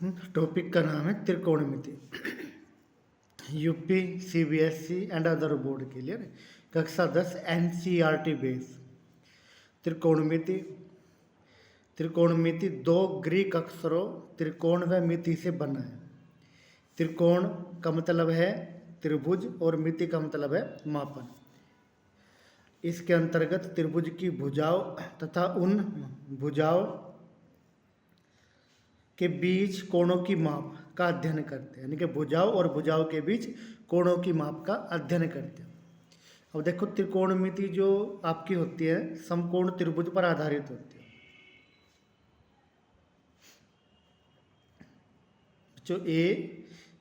Topic का नाम है त्रिकोणमिति। UP CBSE and other board के लिए कक्षा 10 एनसीईआरटी बेस। त्रिकोणमिति त्रिकोणमिति दो ग्रीक अक्षरों त्रिकोण व मिति से बना है। त्रिकोण का मतलब है त्रिभुज और मिति का मतलब है मापन। इसके अंतर्गत त्रिभुज की भुजाओं तथा उन भुजाओं के बीच कोणों की माप का अध्ययन करते हैं, यानी कि भुजाओं और भुजाओं के बीच कोणों की माप का अध्ययन करते हैं। अब देखो त्रिकोणमिति जो आपकी होती है समकोण त्रिभुज पर आधारित होती है। जो ए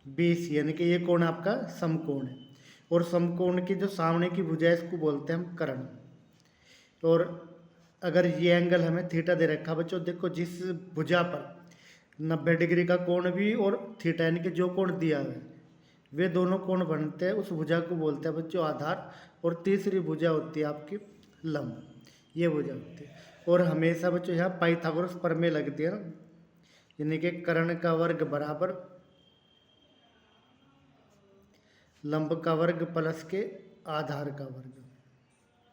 बी सी यानी कि ये कोण आपका समकोण है और समकोण की जो सामने की भुजा है इसको बोलते हैं हम कर्ण। और अगर ये एंगल हमें थीटा दे रखा बच्चों, देखो जिस भुजा पर 90 डिग्री का कोण भी और थीटा यानी कि जो कोण दिया है वे दोनों कोण बनते हैं, उस भुजा को बोलते हैं बच्चों आधार। और तीसरी भुजा होती है आपकी लंब, ये भुजा होती है। और हमेशा बच्चों यहाँ पाइथागोरस प्रमेय लगती है ना, यानी कि कर्ण का वर्ग बराबर लंब का वर्ग प्लस के आधार का वर्ग,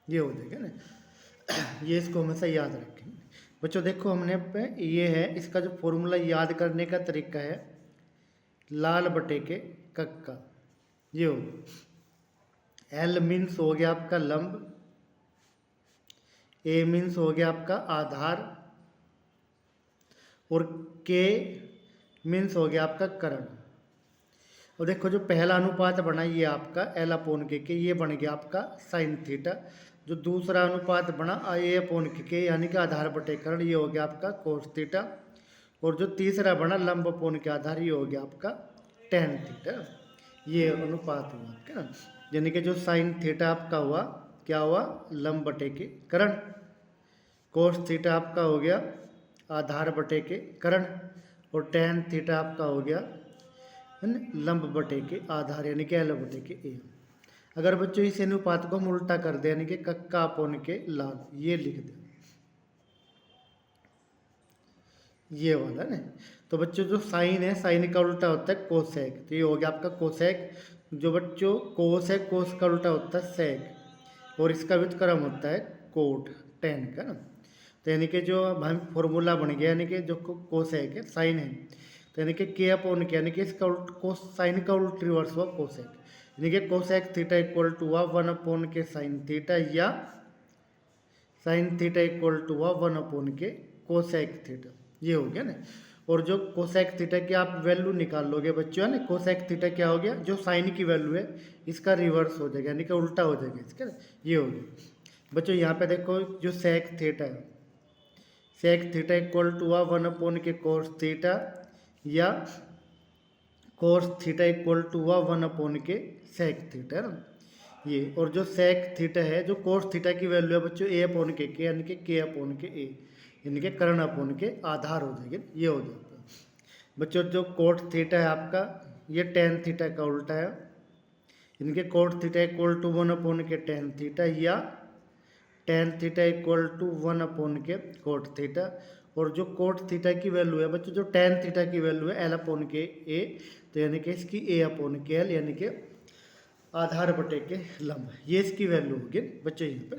ये हो जाएगा ना। ये इसको हमेशा याद रखेंगे बच्चों। देखो हमने पे ये है, इसका जो फॉर्मूला याद करने का तरीका है लाल बटे के कक्का। ये हो एल मीन्स हो गया आपका लंब, ए मीन्स हो गया आपका आधार और के मीन्स हो गया आपका कर्ण। और देखो जो पहला अनुपात बना ये आपका एल अपोन के ये बन गया आपका साइन थीटा। जो दूसरा अनुपात बना ए अपोन के यानी कि आधार बटे कर्ण, ये हो गया आपका कोस थीटा। और जो तीसरा बना लंब अपोन के आधार, ये हो गया आपका टेन थीटा। ये अनुपात हुआ आपका ना, यानी कि जो साइन थीटा आपका हुआ क्या हुआ लंब बटे के कर्ण, कोस थीटा आपका हो गया आधार बटे के कर्ण और टेन थीटा आपका हो गया लंब बटे के आधार यानी कि एल बटे के ए। अगर बच्चों इस अनुपात को हम उल्टा कर दें यानी कि कक्का अपोन के लाल, ये लिख दें ये वाला ना। तो बच्चों जो साइन है साइन का उल्टा होता है कोसेक, तो ये हो गया आपका कोसेक। जो बच्चों कोस है कोस का उल्टा होता है सेक और इसका व्युत्क्रम होता है कोट टेन का ना। तो यानी कि जो हम फॉर्मूला बन गया यानी कि जो कोसेक है साइन है, तो यानी कि के अपोन के यानी कि इसका उल्ट कोस साइन का उल्ट रिवर्स हुआ कोसेक, यानी कि कोसेक थीटा इक्वल टू हुआ 1 अपोन के साइन थीटा या साइन थीटा इक्वल टू हुआ 1 अपोन के कोसेक थीटा, ये हो गया ना। और जो कोसेक थीटा की आप वैल्यू निकाल लोगे बच्चों है ना, कोसेक थीटा क्या हो गया जो साइन की वैल्यू है इसका रिवर्स हो जाएगा यानी कि उल्टा हो जाएगा इसका, ये हो गया बच्चों। यहाँ पे देखो जो सेक थीटा है, सेक थीटा इक्वल टू हुआ 1 अपोन के कोस थीटा या कोस थीटा इक्वल टू हुआ 1 अपोन के सेक थीटा ना ये। और जो सेक थीटा है जो कोस थीटा की वैल्यू है बच्चों ए अपोन के यानी कि के अपोन के ए यानी कि कर्ण अपोन के आधार हो जाएगा, ये हो जाएगा बच्चों। जो कोट थीटा है आपका ये टेन थीटा का उल्टा है, यानी कि cot theta equal to 1 upon K tan theta या tan theta equal to 1 upon K cot theta. और जो कोट थीटा की वैल्यू है बच्चों जो टेन थीटा की वैल्यू है एल अपोन के ए, तो यानी कि इसकी ए अपोन के एल यानी कि आधार बटे के लंब, ये इसकी वैल्यू होगी बच्चों। यहाँ पे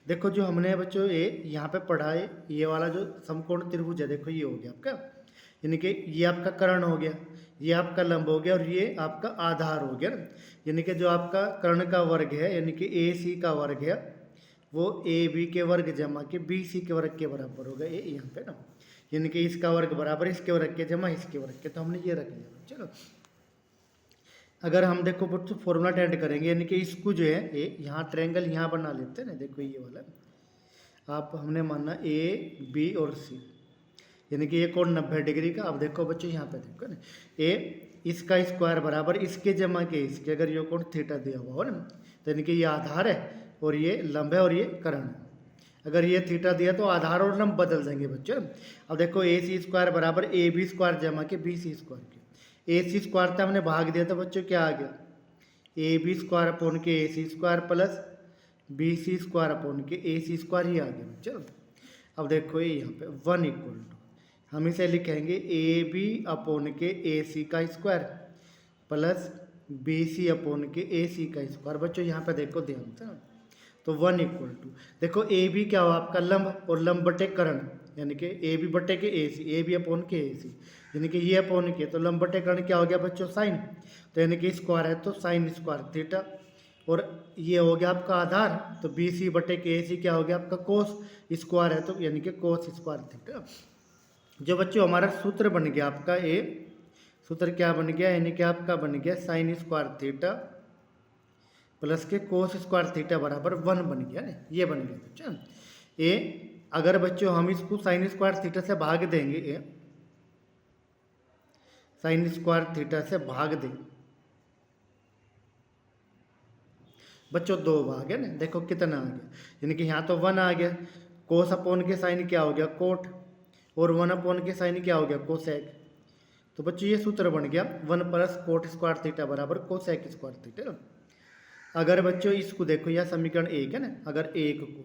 देखो जो हमने बच्चों ए यहाँ पे पढ़ा है ये वाला जो समकोण त्रिभुज है, देखो ये हो गया आपका, यानी कि ये आपका कर्ण हो गया, ये आपका लंब हो गया और ये आपका आधार हो गया ना। यानी कि जो आपका कर्ण का वर्ग है यानी कि ए सी का वर्ग है वो ए बी के वर्ग जमा के बी सी के वर्ग के बराबर होगा ये यहाँ पे ना, यानी कि इसका वर्ग बराबर इसके वर्ग के जमा इसके वर्ग के, तो हमने ये रख लिया। चलो अगर हम देखो बच्चों फॉर्मूला अटेंड करेंगे यानी कि इसको जो है ए यहाँ ट्रायंगल यहाँ बना लेते हैं ना, देखो ये वाला आप हमने माना ए बी और सी यानी कि ये कोण 90 डिग्री का। अब देखो बच्चों यहाँ पे देखो ना ए इसका स्क्वायर बराबर इसके जमा के इसके, अगर ये कोण थीटा दिया हुआ हो ना, तो यानी कि ये आधार है और ये लंब है और ये कर्ण है। अगर ये थीटा दिया तो आधार और लंब बदल देंगे बच्चों। अब देखो ए सी स्क्वायर बराबर ए बी स्क्वायर जमा के बी सी स्क्वायर के, ए सी स्क्वायर था हमने भाग दिया था बच्चों क्या आ गया ए बी स्क्वायर अपोन के ए c square plus B c square upon के ए सी स्क्वायर ही आ गया बच्चों। अब देखो ये यहाँ पे 1 इक्वल टू हम इसे लिखेंगे ए बी अपोन के ए सी का square plus B C upon के ए सी का स्क्वायर। बच्चों यहाँ पे देखो ध्यान से, तो 1 इक्वल टू, देखो ए बी क्या हुआ आपका लंब, और लंब बटे कर्ण, यानी कि ए बी बटे के ए सी, ए बी अपोन के ए सी, यानी कि ये अपोन के, तो लंब बटे कर्ण क्या हो गया बच्चों साइन, तो यानी कि स्क्वायर है तो साइन स्क्वायर थीटा, और ये हो गया आपका आधार, तो बी सी बटे के ए सी क्या हो गया आपका कोस स्क्वायर है, तो यानी कि कोस स्क्वायर थीटा। जो बच्चों हमारा सूत्र बन गया आपका ए, सूत्र क्या बन गया, यानी कि आपका बन गया साइन स्क्वायर थीटा प्लस के कोस स्क्वायर थीटा बराबर 1 बन गया ना, ये बन गया बच्चों ए। अगर बच्चों हम इसको साइन स्क्वायर थीटा से भाग देंगे, ए साइन स्क्वायर थीटा से भाग दें बच्चों, 2 भाग है ना, देखो कितना आ गया, यानी कि यहाँ तो 1 आ गया, कोस अपोन के साइन क्या हो गया कोट, और 1 अपोन के साइन क्या हो गया कोसेक, तो बच्चों ये सूत्र बन गया 1 प्लस कोट स्क्वायर थीटा बराबर कोसेक स्क्वायर थीटा। अगर बच्चों इसको देखो, यह समीकरण 1 है ना, अगर 1 को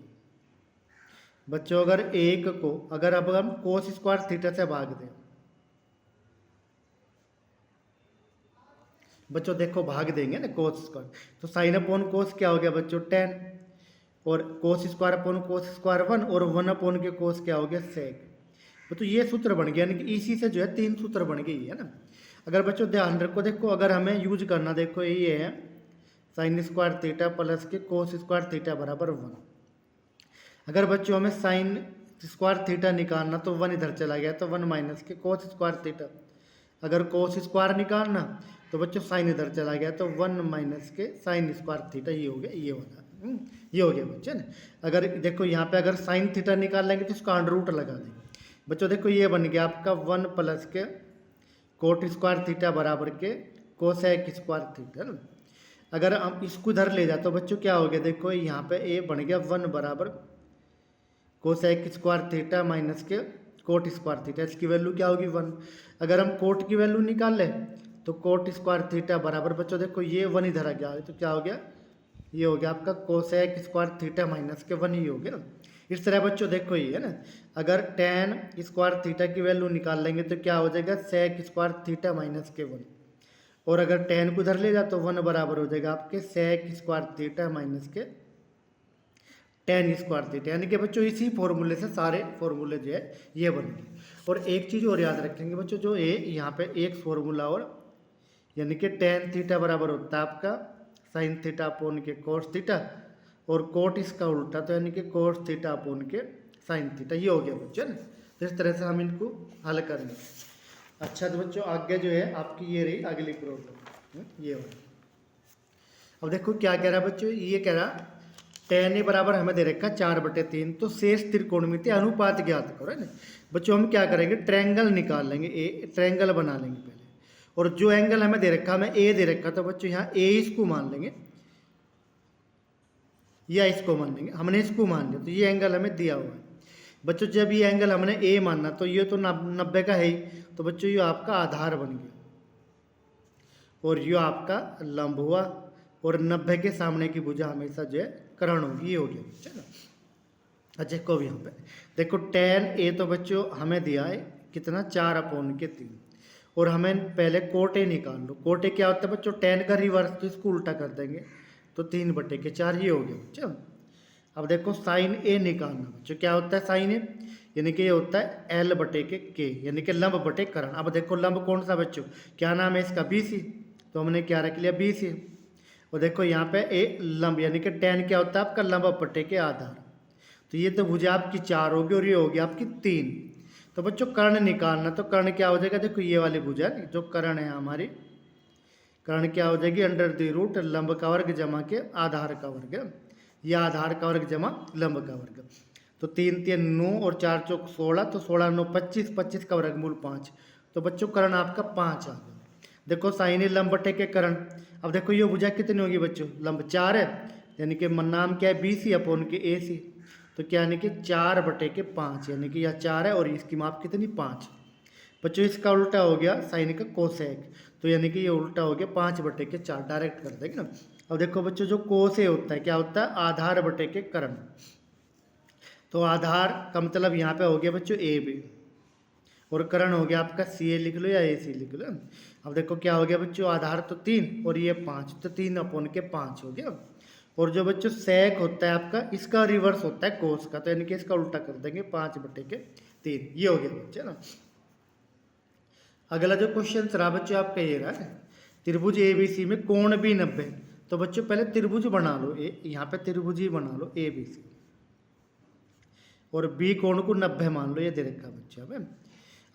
बच्चों, अगर 1 को अगर अब हम कोस स्क्वायर थीटा से भाग दें बच्चों, देखो भाग देंगे ना कोस स्क्वायर, तो साइन अपोन कोस क्या हो गया बच्चों 10, और cos square upon cos square 1, और 1 अपोन के कोस क्या हो गया सेक। तो ये सूत्र बन गया, यानी कि इसी से जो है 3 सूत्र बन गई है ना। अगर बच्चों ध्यान रखो, देखो अगर हमें यूज करना, देखो ये है साइन स्क्वायर थीटा प्लस के कोस स्क्वायर थीटा बराबर 1। अगर बच्चों हमें साइन स्क्वायर थीटा निकालना, तो 1 इधर चला गया, तो 1 माइनस के कोस स्क्वायर थीटा। अगर कोस स्क्वायर निकालना, तो बच्चों साइन इधर चला गया, तो 1 माइनस के साइन स्क्वायर थीटा, ये हो गया ये वाला, ये हो गया बच्चों ना। अगर देखो यहाँ पे अगर साइन थीटा निकाल लेंगे तो इसका अंडर रूट लगा देंगे बच्चों, देखो ये बन गया आपका 1 प्लस के कोट स्क्वायर थीटा बराबर के कोसेक स्क्वायर थीटा ना। अगर हम इसको इधर ले जाए तो बच्चों क्या हो गया, देखो यहाँ पे ए बन गया 1 बराबर कोसेक स्क्वायर थीटा माइनस के कोट स्क्वायर थीटा, इसकी वैल्यू क्या होगी 1। अगर हम कोट की वैल्यू निकाल लें तो कोट स्क्वायर थीटा बराबर बच्चों, देखो ये 1 इधर आ गया, तो क्या हो गया, ये हो गया आपका कोसेक स्क्वायर थीटा माइनस के 1 ही हो गया ना। इस तरह बच्चों देखो ये है ना, अगर टेन स्क्वायर थीटा की वैल्यू निकाल लेंगे तो क्या हो जाएगा सेक स्क्वायर थीटा माइनस के 1, और अगर टेन को उधर ले जाए तो 1 बराबर हो जाएगा आपके सेक स्क्वायर थीटा माइनस के टेन स्क्वायर थीटा, यानी कि बच्चों इसी फॉर्मूले से सारे फॉर्मूले जो है ये बनेंगे। और एक चीज़ और याद रखेंगे बच्चों, जो ए यहाँ पे एक फॉर्मूला और, यानी कि टेन थीटा बराबर होता है आपका sine theta upon K cos theta, और कोट इसका उल्टा, तो यानी कि कोस थीटा अपोन के साइन थीटा, ये हो गया बच्चों ना। तो इस तरह से हम इनको हल करेंगे। अच्छा तो बच्चों आगे जो है आपकी ये रही अगली प्रॉब्लम, ये वाली। अब देखो क्या कह रहा है बच्चों, ये कह रहा टेन ए बराबर हमें दे रखा 4/3, तो शेष त्रिकोणमितीय अनुपात ज्ञात करो है ना। बच्चों हम क्या करेंगे, ट्रायंगल निकाल लेंगे, ए ट्रायंगल बना लेंगे पहले, और जो एंगल हमें दे रखा, हमें ए दे रखा, तो बच्चों यहाँ ए इसको मान लेंगे या इसको मान लेंगे, हमने इसको मान लिया, तो ये एंगल हमें दिया हुआ है बच्चों। जब ये एंगल हमने ए मानना, तो ये तो 90 का है ही, तो बच्चों ये आपका आधार बन गया, और ये आपका लंब हुआ, और 90 के सामने की भुजा हमेशा जो है कर्ण होगी, ये हो गया बच्चों ना। अच्छा को भी यहाँ पे देखो टेन ए, तो बच्चों हमें दिया है कितना 4/3, और हमें पहले कोट ए निकाल लो। कोट ए क्या होता है बच्चों, टेन का रिवर्स, तो इसको उल्टा कर देंगे, तो 3/4 ये हो गया बच्चों। अब देखो साइन ए निकालना बच्चों, क्या होता है साइन ए, यानी कि ये होता है L/के, यानी कि लंब बटे कर्ण। अब देखो लंब कौन सा बच्चों, क्या नाम है इसका BC, तो हमने क्या रख लिया BC। और देखो यहाँ पे ए लंब, यानी कि टेन क्या होता है आपका लंब बटे के आधार, तो ये तो भुजा आपकी 4 होगी, और ये होगी आपकी 3। तो बच्चों कर्ण निकालना, तो कर्ण क्या हो जाएगा, देखो ये वाली भुजा जो कर्ण है हमारी, कर्ण क्या हो जाएगी √, लंब का वर्ग जमा के आधार का वर्ग, या आधार का वर्ग जमा लंब का वर्ग। तो 3 3 9 और 4 4 16, तो 16 9 25, 25 का वर्गमूल 5, तो बच्चों कर्ण आपका 5 आ गया। देखो साइन ए लंब बटे के कर्ण, अब देखो ये भुजा कितनी होगी बच्चों, लंब 4 है, यानी कि नाम क्या है BC अपोन के AC, तो क्या यानी कि 4/5, यानी कि यह 4 है, और इसकी माप कितनी 5। बच्चों इसका उल्टा हो गया साइन का कोसेक, तो यानी कि ये उल्टा हो गया 5/4, डायरेक्ट कर देंगे ना। अब देखो बच्चों जो कोस ए होता है क्या होता है, आधार बटे के कर्ण, तो आधार का मतलब यहाँ पे हो गया बच्चों AB, और करण हो गया आपका सी ए लिख लो या ए सी लिख लो। अब देखो क्या हो गया बच्चों, आधार तो 3 और ये 5, तो 3/5 हो गया। और जो बच्चों सेक होता है आपका, इसका रिवर्स होता है कोस का, तो यानी कि इसका उल्टा कर देंगे 5/3, ये हो गया बच्चे ना। अगला जो क्वेश्चन रहा बच्चों आपका ये रहा है, त्रिभुज ए बी सी में कोण भी 90। तो बच्चों पहले त्रिभुज बना लो, यहाँ पे त्रिभुज ही बना लो ए बी सी, और बी कोण को 90 मान लो, ये दे रखा बच्चों हमें।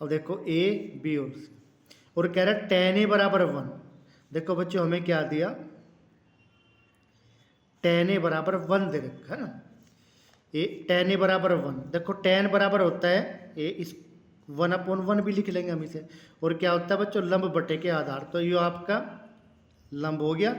अब देखो ए बी और सी, और कह रहा है tan a बराबर 1। देखो बच्चों हमें क्या दिया, tan a बराबर 1 दे रखा है ना, tan a बराबर 1। देखो tan बराबर होता है ए, इस 1/1 भी लिख लेंगे हम इसे। और क्या होता है बच्चों, लंब बटे के आधार, तो ये आपका लंब हो गया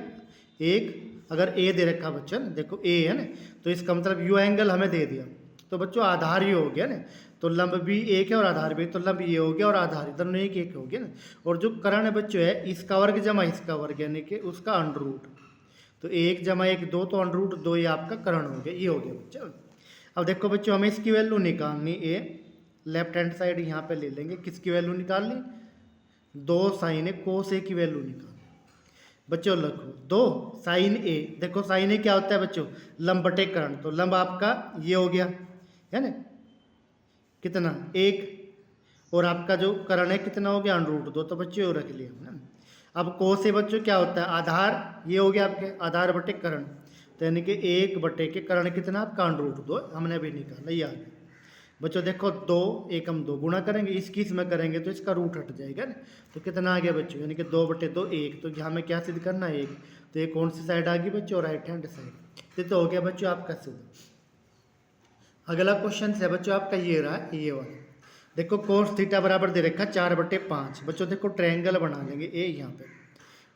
एक। अगर ए दे रखा बच्चों, देखो ए है ना, तो इसका मतलब यू एंगल हमें दे दिया, तो बच्चों आधार ये हो गया ना, तो लंब भी एक है और आधार भी, तो लंब ये हो गया और आधार दोनों एक हो गया ना। और जो कर्ण बच्चों है, इसका वर्ग जमा इसका वर्ग, यानी कि उसका अंडर रूट, तो 1 जमा 1 2, तो अंडर रूट 2 ये आपका कर्ण हो गया, ये हो गया बच्चों। अब देखो बच्चों हमें इसकी वैल्यू निकालनी, ए लेफ्ट हैंड साइड यहाँ पे ले लेंगे, किसकी वैल्यू निकालनी, 2 साइन ए कोस ए की वैल्यू निकालनी। बच्चों लिखो 2 साइन ए, देखो साइन ए क्या होता है बच्चों, लंब बटे कर्ण, तो लंब आपका ये हो गया है ना, कितना 1, और आपका जो कर्ण है कितना हो गया, अंडर रूट 2, तो बच्चों रख लिया हमने। अब कोस से बच्चों क्या होता है, आधार ये हो गया आपके, आधार बटे कर्ण, तो यानी कि 1 बटे के कर्ण कितना आपका अंडर रूट 2, हमने अभी निकाला, ये आ गया बच्चों। देखो 2 1 हम 2 गुणा करेंगे, इसकी इसमें करेंगे तो इसका रूट हट जाएगा ना, तो कितना आ गया बच्चों, यानी कि 2/2 1, तो यहाँ में क्या सिद्ध करना है 1, तो ये कौन सी साइड आ गई बच्चों, राइट हैंड साइड, तो हो गया बच्चों आपका सिद्ध। अगला क्वेश्चन है बच्चों आपका ये रहा, ये वाला देखो कोस थीटा बराबर दे रखा 4/5। बच्चों देखो ट्रायंगल बना लेंगे, ए यहाँ पे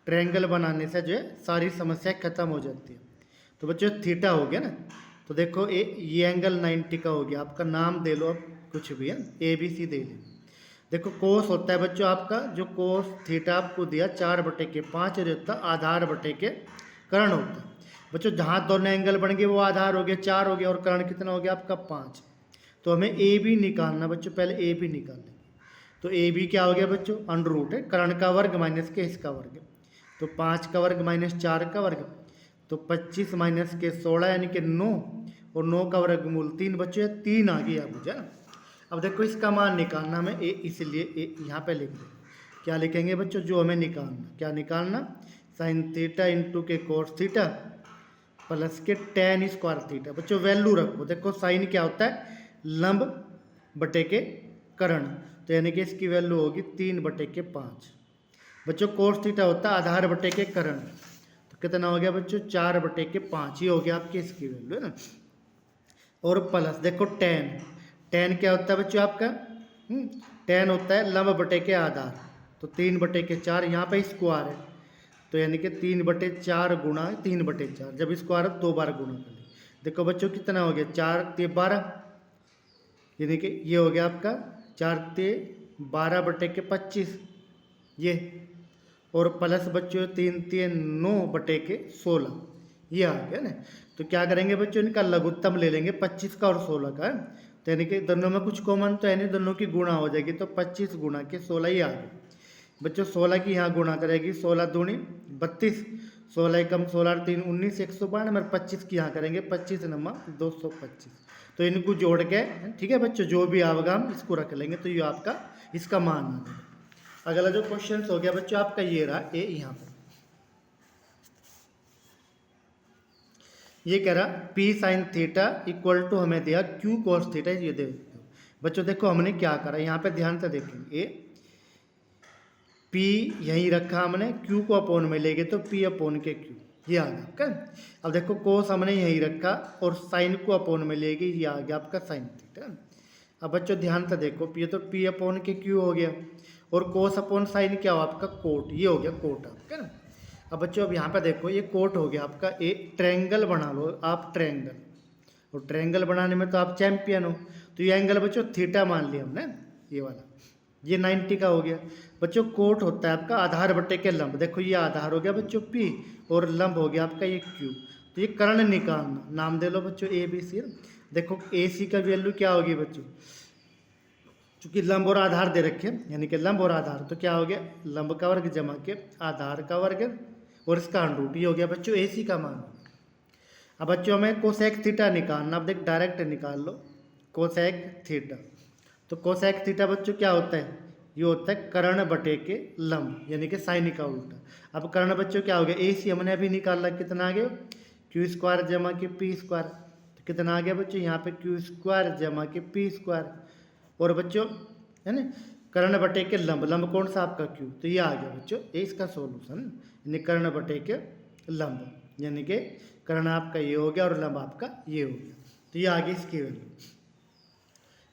ट्रायंगल बनाने से जो है सारी समस्या खत्म हो जाती है। तो बच्चों थीटा हो गया ना, तो देखो ये एंगल 90 का हो गया, आपका नाम दे लो अब कुछ भी है, ए बी सी दे ले। देखो कोस होता है बच्चों आपका, जो कोस थीटा आपको दिया 4/5 होता है, आधार बटे के कर्ण होता है बच्चों। जहाँ दोनों एंगल बन गए वो आधार हो गया 4 हो गया, और कर्ण कितना हो गया आपका 5। तो हमें ए बी निकालना बच्चों, पहले ए बी निकाल लेंगे। तो ए बी क्या हो गया बच्चों, अंडर रूट है कर्ण का वर्ग माइनस के इसका वर्ग, तो 5 का वर्ग माइनस 4 का वर्ग, तो 25 माइनस के 16 यानी कि 9, और 9 का वर्गमूल 3 बच्चों, 3 आ गया मुझे ना। अब देखो इसका मान निकालना हमें, ए इसलिए यहाँ पे लिख दें, क्या लिखेंगे बच्चों, जो हमें निकालना, क्या निकालना, साइन थीटा इंटू के कोस थीटा प्लस के tan स्क्वायर थीटा। बच्चों वैल्यू रखो, देखो साइन क्या होता है, लंब बटे के कर्ण, तो यानी कि इसकी वैल्यू होगी 3/5। बच्चों कोस थीटा होता है आधार बटे के कर्ण, तो कितना हो गया बच्चों 4/5, ये हो गया आपकी इसकी वैल्यू है ना। और प्लस देखो tan क्या होता है बच्चों आपका, tan होता है लंब बटे के आधार, तो 3/4, यहाँ पे स्क्वायर है, तो यानी कि 3/4 गुणा 3/4, जब स्क्वायर 2 बार गुणा कर ले। देखो बच्चों कितना हो गया 4 × 12, यानी कि ये हो गया आपका 4 × 12/25 ये, और प्लस बच्चों 3 × 9/16 ये आ गया ना। तो क्या करेंगे बच्चों, इनका लघुत्तम ले लेंगे 25 का और 16 का, तो यानी कि दोनों में कुछ कॉमन तो है नहीं, दोनों की गुणा हो जाएगी, तो 25 गुणा के 16 ही आ गया बच्चों। 16 की यहाँ गुणा करेगी, 16 दूनी 32, 16 कम 16 और 3 19 192, और 25 की यहाँ करेंगे 25 नमा 225, तो इनको जोड़ के ठीक है बच्चों, जो भी आएगा हम इसको रख लेंगे, तो ये आपका इसका मान आ जाएगा। अगला जो क्वेश्चन हो गया बच्चों आपका ये रहा, ए यहाँ पर ये कह रहा P sine theta equal to हमें दिया Q कोस थीटा, ये दे बच्चों। देखो हमने क्या करा, यहाँ पे ध्यान से देखेंगे, P यहीं रखा हमने, Q को अपोन में ले गए तो P/Q, ये आ गया आपका। अब देखो कोस हमने यहीं रखा और साइन को अपोन में ले गए, ये आ गया आपका साइन थीटा। अब बच्चों ध्यान से देखो, P तो P/Q हो गया, और कोस अपॉन साइन क्या हो आपका कोट, ये हो गया कोट आपका ना। अब बच्चों अब यहाँ पे देखो ये कोट हो गया आपका, एक ट्रायंगल बना लो आप ट्रायंगल, और ट्रायंगल बनाने में तो आप चैंपियन हो, तो ये एंगल बच्चों थीटा मान लिया हमने, ये वाला ये 90 का हो गया बच्चों। कोट होता है आपका आधार बटे के लंब, देखो ये आधार हो गया बच्चों P, और लंब हो गया आपका ये Q, तो ये कर्ण निकालना, नाम दे लो बच्चों A B C। देखो AC का वैल्यू क्या होगी बच्चों, चूंकि लंब और आधार दे रखे हैं, यानी कि लंब और आधार, तो क्या हो गया, लंब का वर्ग जमा के आधार का वर्ग और इसका अंडर रूट, ये हो गया बच्चों AC का मान। अब बच्चों हमें कोसेक थीटा निकालना। अब देख डायरेक्ट निकाल लो कोसेक थीटा। तो कोसेक थीटा बच्चों क्या होता है, ये होता है कर्ण बटे के लंब, यानी कि साइन का उल्टा। अब कर्ण बच्चों क्या हो गया, AC हमने अभी निकाला, कितना आ गया Q² जमा के P²। तो कितना आ गया बच्चों, यहाँ पे Q² जमा के P²। और बच्चों है ना, कर्ण बटे के लंब, लंब कौन सा आपका Q, तो ये आ गया बच्चों, ये इसका सोल्यूशन, यानी कर्ण बटे के लंब, यानी कि कर्ण आपका ये हो गया और लंब आपका ये हो गया। तो ये आ गई इसकी वैल्यू।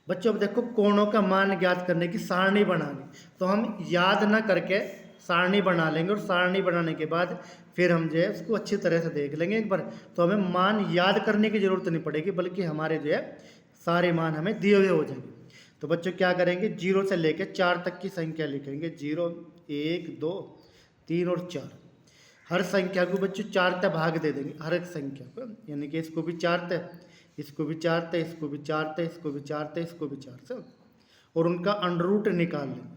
बच्चों अब देखो कोणों का मान ज्ञात करने की सारणी बनानी, तो हम याद ना करके सारणी बना लेंगे, और सारणी बनाने के बाद फिर हम जो है उसको अच्छी तरह से देख लेंगे एक बार। तो हमें मान याद करने की जरूरत नहीं पड़ेगी, बल्कि हमारे जो है सारे मान हमें दिए हुए हो जाएंगे। तो बच्चों क्या करेंगे, 0 से लेकर 4 तक की संख्या लिखेंगे, 0, 1, 2, 3 और 4। हर संख्या को बच्चों 4 तक भाग दे देंगे, हर एक संख्या को, यानी कि इसको भी 4 तक, इसको भी 4 तक, इसको भी 4 तक, इसको भी 4 तक, इसको भी 4 से, और उनका अंडर रूट निकाल लेंगे।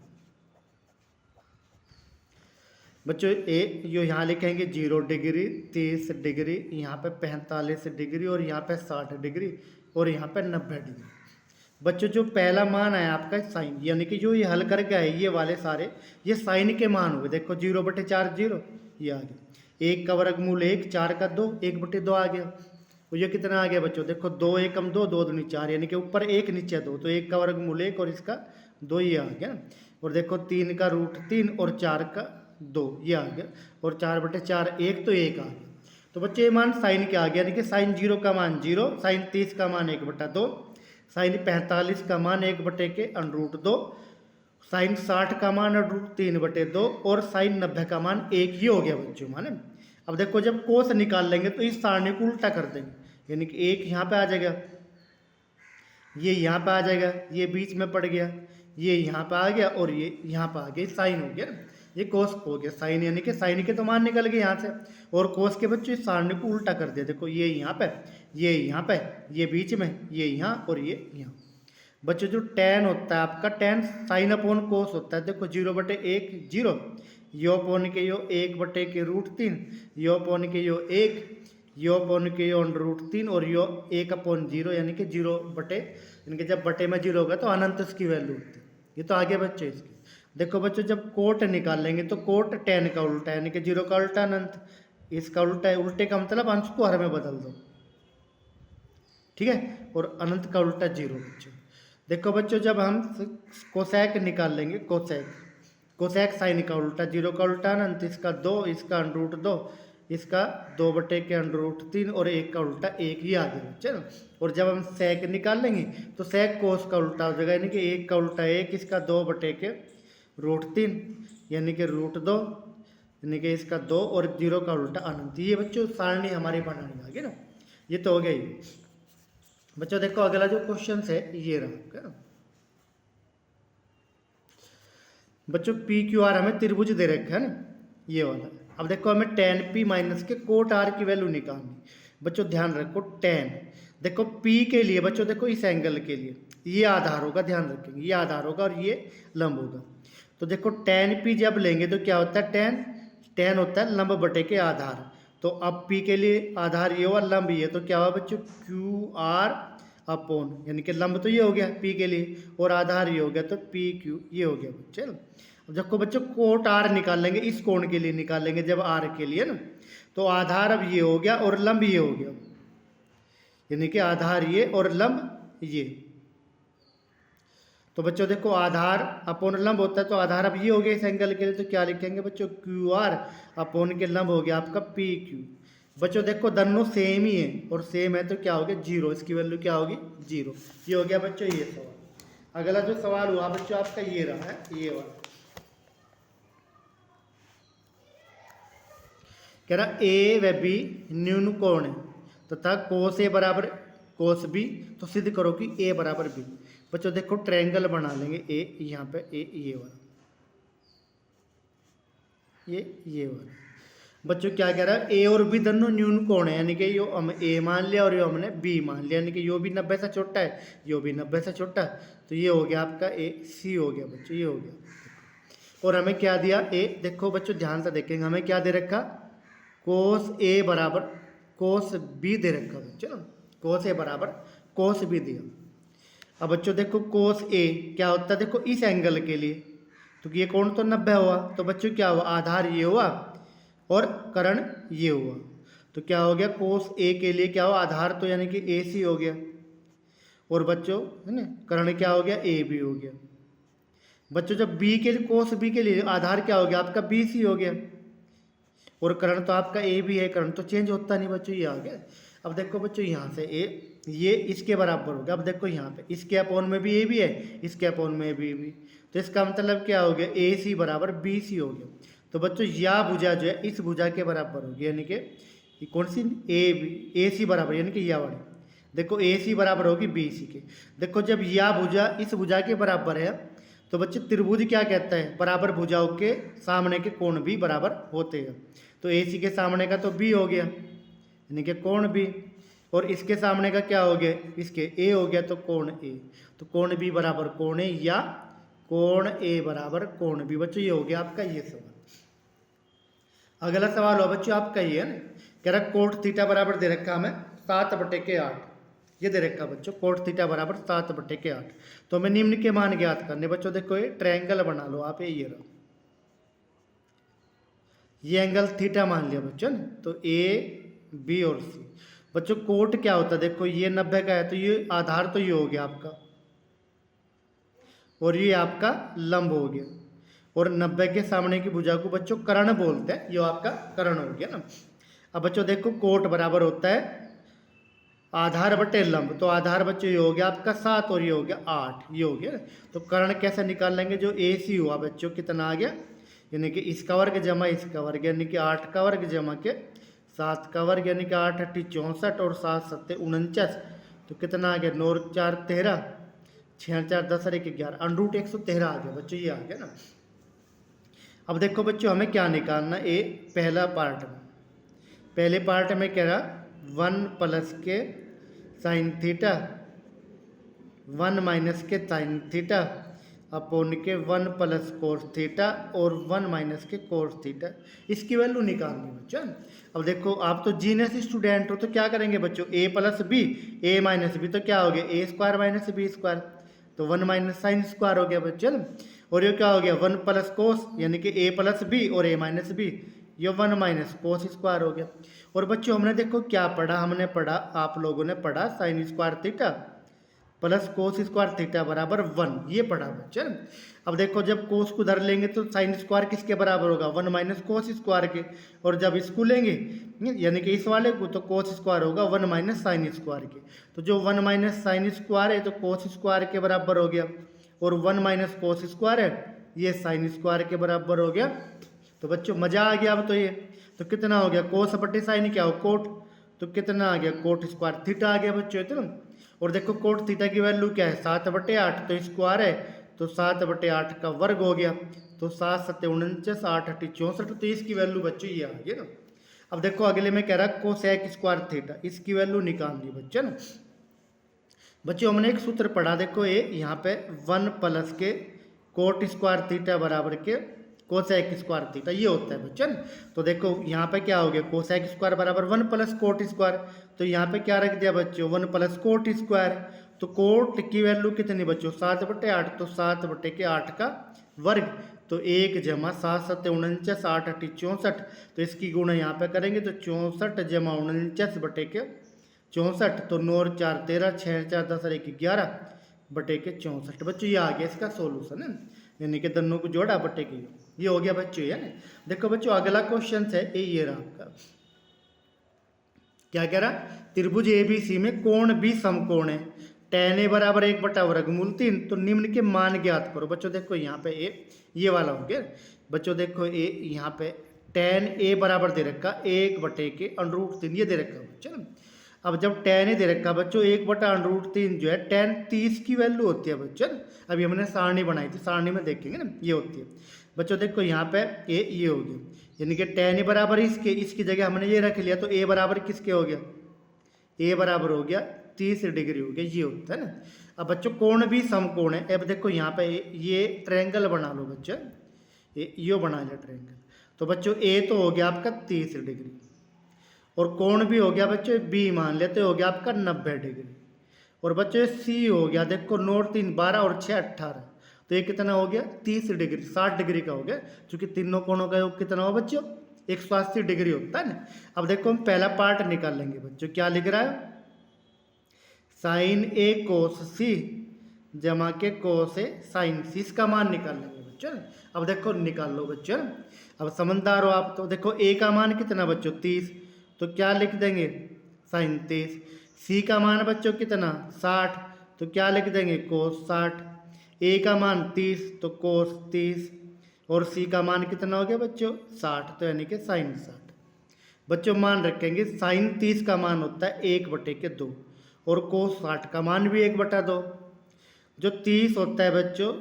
बच्चों जो यहाँ लिखेंगे 0 डिग्री, 30 डिग्री, यहाँ पे 45 डिग्री, और यहाँ पे 60 डिग्री, और यहाँ पे 90 डिग्री। बच्चों जो पहला मान है आपका साइन, यानी कि जो ये हल करके आए ये वाले सारे, ये साइन के मान हुए। देखो 0/4 0, ये आ गया। 1 का वर्गमूल 1, 4 का 2, 1/2 आ गया। तो ये कितना आ गया बच्चों, देखो 2 एकम 2, 2 दूनी 4, यानी कि ऊपर 1 नीचे 2, तो 1 का वर्गमूल 1 और इसका 2, ये आ गया। और देखो 3 का रूट 3 और 4 का 2, ये आ गया। और 4/4 1, तो 1 आ गया। तो बच्चे ये मान साइन के आ गया, यानी कि साइन 0 का मान 0, साइन 30 का मान 1/2, साइन 45 का मान 1/2, साइन 60 का मान √3/2, और साइन 90 का मान 1, ही हो गया बच्चों माने। अब देखो जब कोस निकाल लेंगे तो इस सारणी को उल्टा कर देंगे, यानी कि 1 यहाँ पे आ जाएगा, ये यहाँ पे आ जाएगा, ये बीच में पड़ गया, ये यहाँ पे आ गया, और ये यहाँ पे आ गया, साइन हो गया ना, ये कोस हो गया साइन, यानी कि साइन के तो मान निकल गए यहाँ से। और कोस के बच्चों इस सारणी को उल्टा कर दिया, देखो ये यहाँ पे, ये यहाँ पे, ये बीच में, ये यहाँ, और ये यहाँ। बच्चों जो tan होता है आपका, tan साइन अपॉन कोस होता है। देखो 0/1 0, यो अपॉन के यो 1/√3, यो अपॉन के यो 1, यो अपॉन के यो √3, और यो 1/0, यानी कि 0 बटे, यानी कि जब बटे में 0 होगा तो अनंत इसकी वैल्यू होती है। ये तो आगे बच्चों इसकी। देखो बच्चों जब कोट निकाल लेंगे तो कोट tan का उल्टा, यानी कि 0 का उल्टा अनंत, इसका उल्टा है, उल्टे का मतलब अंश को हर में बदल दो, ठीक है, और अनंत का उल्टा 0 बच्चों। देखो बच्चों जब हम कोसेक निकाल लेंगे, कोसेक साइन का उल्टा, 0 का उल्टा अनंत, इसका 2, इसका √2, इसका 2/√3, और 1 का उल्टा 1, ही आ गया बच्चे ना। और जब हम सेक निकाल लेंगे तो सेक कोस का उल्टा हो जाएगा, यानी कि 1 का उल्टा 1, इसका 2/√3, यानी कि √2, यानी कि इसका 2, और 0 का उल्टा अनंत। ये बच्चों सारणी हमारी बनानी आ गई ना, ये तो हो गई बच्चों। देखो अगला जो क्वेश्चन है ये रहा बच्चों, PQR हमें त्रिभुज दे रखा है ना, ये वाला। अब देखो हमें tan P माइनस के कोट R की वैल्यू निकालनी। बच्चों ध्यान रखो tan, देखो P के लिए बच्चों, देखो इस एंगल के लिए ये आधार होगा, ध्यान रखेंगे ये आधार होगा और ये लंब होगा। तो देखो tan P जब लेंगे तो क्या होता है, tan होता है लंब बटे के आधार। तो अब P के लिए आधार ये हुआ, लंब ये, तो क्या हुआ बच्चों QR अपॉन, यानी कि लंब तो ये हो गया P के लिए, और आधार ये हो गया, तो PQ ये हो गया बच्चे। अब देखो बच्चों कोट R निकाल लेंगे, इस कोण के लिए निकालेंगे जब R के लिए ना, तो आधार अब ये हो गया और लंब ये हो गया, यानी कि आधार ये और लंब ये। तो बच्चों देखो आधार अपॉन लंब होता है, तो आधार अब ये हो गया इस एंगल के लिए, तो क्या लिखेंगे बच्चों QR अपॉन के लंब हो गया आपका PQ। बच्चों देखो दोनों सेम ही है, और सेम है तो क्या हो गया 0, इसकी वैल्यू क्या होगी 0। ये हो गया बच्चों ये सवाल। अगला जो सवाल हुआ बच्चों आपका ये रहा है, ये वाला कह रहा A व B न्यून कोण है तथा कोस A बराबर कोस B, तो सिद्ध करो कि A बराबर B। बच्चों देखो ट्रायंगल बना लेंगे A, यहाँ पे A ये वाला, ये वाला। बच्चों क्या कह रहा है, ए और बी दोनों न्यून कोण है, यानी कि यो हम ए मान लिया और यो हमने बी मान लिया, यानी कि यो भी 90 से छोटा है, यो भी 90 से छोटा है, तो ये हो गया आपका ए सी हो गया बच्चों, ये हो गया। और हमें क्या दिया ए, देखो बच्चों ध्यान से देखेंगे, हमें क्या दे रखा, कोस ए बराबर कोस बी दे रखा बच्चों ना, कोस ए बराबर कोस बी दिया। अब बच्चों देखो कोस ए क्या होता है, देखो इस एंगल के लिए तो ये कोण तो 90 हुआ, तो बच्चों क्या हुआ, आधार ये हुआ और कर्ण ये हुआ, तो क्या हो गया कोस ए के लिए क्या हुआ, आधार तो यानी कि ए सी हो गया, और बच्चों है ना कर्ण क्या हो गया, ए बी हो गया। बच्चों जब बी के लिए कोस बी के लिए आधार क्या हो गया आपका बी सी हो गया, और कर्ण तो आपका ए भी है, कर्ण तो चेंज होता नहीं बच्चों, ये आ गया। अब देखो बच्चों यहाँ से ए ये इसके बराबर हो गया, अब देखो यहाँ पे इसके अपोन में भी ए भी है, इसके अपोन में भी, तो इसका मतलब क्या हो गया, ए सी बराबर बी सी हो गया। तो बच्चों या भुजा जो है इस भुजा के बराबर होगी, यानी कि कौन सी, ए बी, ए सी बराबर यानी कि या वाली, देखो ए सी बराबर होगी बी सी के। देखो जब या भुजा इस भुजा के बराबर है तो बच्चे त्रिभुज क्या कहता है, बराबर भुजाओं के सामने के कोण भी बराबर होते हैं, तो ए सी के सामने का तो बी हो गया यानी कि कोण बी, और इसके सामने का क्या हो गया, इसके ए हो गया, तो कोण ए, तो कोण बी बराबर कोण ए या कोण ए बराबर कोण बी। बच्चों ये हो गया आपका ये सवाल। अगला सवाल हो बच्चों आपका ये है ना, कह रहा कोट थीटा बराबर दे रखा हमें 7/8, ये दे रखा बच्चों कोट थीटा बराबर 7/8, तो हमें निम्न के मान ज्ञात करने। बच्चों देखो ये ट्रायंगल बना लो आप, ये रहा, ये एंगल थीटा मान लिया बच्चों ने, तो ए बी और सी। बच्चों कोट क्या होता है, देखो ये 90 का है, तो ये आधार तो ये हो गया आपका, और ये आपका लंब हो गया, और 90 के सामने की भुजा को बच्चों कर्ण बोलते हैं, ये आपका कर्ण हो गया ना। अब बच्चों देखो कोट बराबर होता है आधार बटे लंब, तो आधार बच्चों ये हो गया आपका 7 और ये हो गया 8, ये हो गया। तो कर्ण कैसे निकाल लेंगे, जो ए सी हुआ बच्चों कितना आ गया, यानी कि इसका वर्ग जमा इसका वर्ग, यानी कि 8 का वर्ग जमा के 7 का वर्ग, यानी कि 8 8 64 और 7 7 49, तो कितना आ गया 9 4 13, 6 4 10 और 1 11, √113 आ गया बच्चों, ये आ गया ना। अब देखो बच्चों हमें क्या निकालना, ए पहला पार्ट में, पहले पार्ट में कह रहा 1 plus K sine theta 1 minus के साइन थीटा अपोन के 1 प्लस कोस थीटा और 1 माइनस के कोस थीटा, इसकी वैल्यू निकालनी बच्चों। अब देखो आप तो जीनियस स्टूडेंट हो, तो क्या करेंगे बच्चों, ए plus B, A minus B, तो क्या हो गया ए स्क्वायर माइनस बी स्क्वायर, तो 1 माइनस साइन स्क्वायर हो गया बच्चों, और ये क्या हो गया 1 प्लस कोस, यानी कि ए प्लस बी और ए माइनस बी, ये 1 माइनस कोस स्क्वायर हो गया। और बच्चों हमने देखो क्या पढ़ा, हमने पढ़ा, आप लोगों ने पढ़ा sine square theta plus cos square theta बराबर 1, ये पढ़ा बच्चों। अब देखो जब कोस को धर लेंगे तो साइन स्क्वायर किसके बराबर होगा, 1 माइनस कोस स्क्वायर के, और जब इसको लेंगे यानी कि इस वाले को, तो कोस स्क्वायर होगा 1 माइनस साइन स्क्वायर के, तो जो 1 माइनस साइन स्क्वायर है तो कोस स्क्वायर के बराबर हो गया, और 1 माइनस कोस स्क्वायर है ये साइन स्क्वायर के बराबर हो गया। तो बच्चों मजा आ गया। अब तो ये तो कितना हो गया कोस बटे साइन क्या हो कोट, तो कितना आ गया कोट स्क्वायर थीटा आ गया बच्चों, इतना। और देखो कोट थीटा की वैल्यू क्या है 7/8, तो स्क्वायर है तो 7/8 का वर्ग हो गया, तो 7 7 49 8 8 64, तो इसकी वैल्यू बच्चों ये आ गई ना। अब देखो अगले में कह रहा है कोसेक स्क्वायर थीटा, इसकी वैल्यू निकालनी बच्चों ना। बच्चों हमने एक सूत्र पढ़ा, देखो ये यहाँ पे 1 प्लस के कोट स्क्वायर थीटा बराबर के कोसेक स्क्वायर थीटा, ये होता है बच्चों। तो देखो यहाँ पे क्या हो गया कोसेक स्क्वायर बराबर 1 प्लस कोट स्क्वायर, तो यहाँ पे क्या रख दिया बच्चों 1 प्लस कोट स्क्वायर, तो कोट की वैल्यू कितनी बच्चों 7/8, तो 7/8 का वर्ग, तो 1 जमा 7 7 49 8 8 64, तो इसकी गुणा यहाँ पे करेंगे तो 64 जमा 49 बटे के 64, तो 9 4 13 6 4 10 और 1 11 बटे के 64। बच्चों ये आ गया इसका सोल्यूशन है, यानी कि दोनों को जोड़ा बटे के, ये हो गया बच्चों है ना। देखो बच्चों अगला क्वेश्चन है ये रहा आपका, क्या कह रहा त्रिभुज एबीसी में कोण भी समकोण है, tan a बराबर 1/√3, तो निम्न के मान ज्ञात करो। बच्चों देखो यहाँ पे ये वाला हो गया बच्चों, देखो यहाँ पे tan a बराबर दे रखा 1/√3, ये दे रखा बच्चों। अब जब tan a दे रखा बच्चों 1/√3 जो है tan 30 की वैल्यू होती है बच्चों। अभी हमने सारणी बनाई थी, सारणी में देखेंगे ना ये होती है बच्चों देखो यहाँ पे ये हो गया, यानी कि tan ए बराबर इसके, इसकी जगह हमने ये रख लिया, तो a बराबर किसके हो गया, a बराबर हो गया 30 डिग्री हो गया, ये होता है ना। अब बच्चों कोण भी समकोण है। अब देखो यहाँ पे ये ट्रायंगल बना लो बच्चों, ये बना लिया ट्रायंगल। तो बच्चों a तो हो गया आपका 30 डिग्री, और कोण भी हो गया बच्चों b मान लेते, हो गया आपका 90 डिग्री। और बच्चों c हो गया, देखो 9 3 12 और 6 18, तो ये कितना हो गया 30 डिग्री, 60 डिग्री का हो गया, क्योंकि तीनों कोणों का योग कितना हो बच्चों 180 डिग्री होता है ना। अब देखो हम पहला पार्ट निकाल लेंगे बच्चों, क्या लिख रहा है, साइन ए कोस सी जमा के कोस ए साइन सी, इसका मान निकाल लेंगे बच्चों। अब देखो निकाल लो बच्चों, अब समझदार हो आप। तो देखो ए का मान कितना बच्चों 30, तो क्या लिख देंगे साइन 30। सी का मान बच्चों कितना 60, तो क्या लिख देंगे कोस 60। ए का मान 30, तो कोस 30, और सी का मान कितना हो गया बच्चों 60, तो यानी कि साइन 60। बच्चों मान रखेंगे साइन 30 का मान होता है 1/2, और कोस 60 का मान भी 1/2। जो 30 होता है बच्चों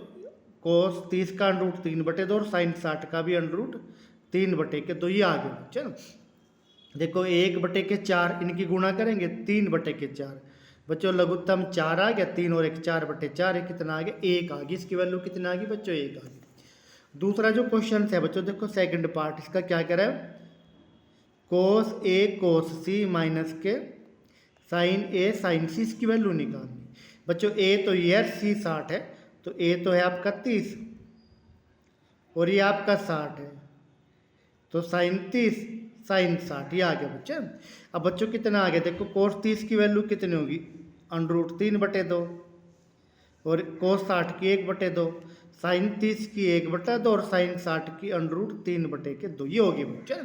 कोस 30 का √3/2, और साइन 60 का भी √3/2, ये आ गया बच्चों। देखो 1/4 इनकी गुणा करेंगे 3/4, बच्चों लघुत्तम 4 आ गया, 3 और 1 4/4, ये कितना आ गया 1 आ गई, इसकी वैल्यू कितना आ गई बच्चों 1 आ गई। दूसरा जो क्वेश्चन है बच्चों देखो सेकंड पार्ट, इसका क्या कह रहा है, कोस ए कोस सी माइनस के साइन ए साइन सी, इसकी वैल्यू निकालनी। बच्चों ए तो ये है, सी 60 है, तो ए तो है आपका 30 और ये आपका 60 है, तो साइन 30 साइन 60, ये आ गया बच्चों। अब बच्चों कितना आ गया, देखो कोस 30 की वैल्यू कितनी होगी √3/2, और कोस 60 की 1/2, साइन 30 की 1/2, और साइन 60 की √3/2, ये हो गया बच्चों।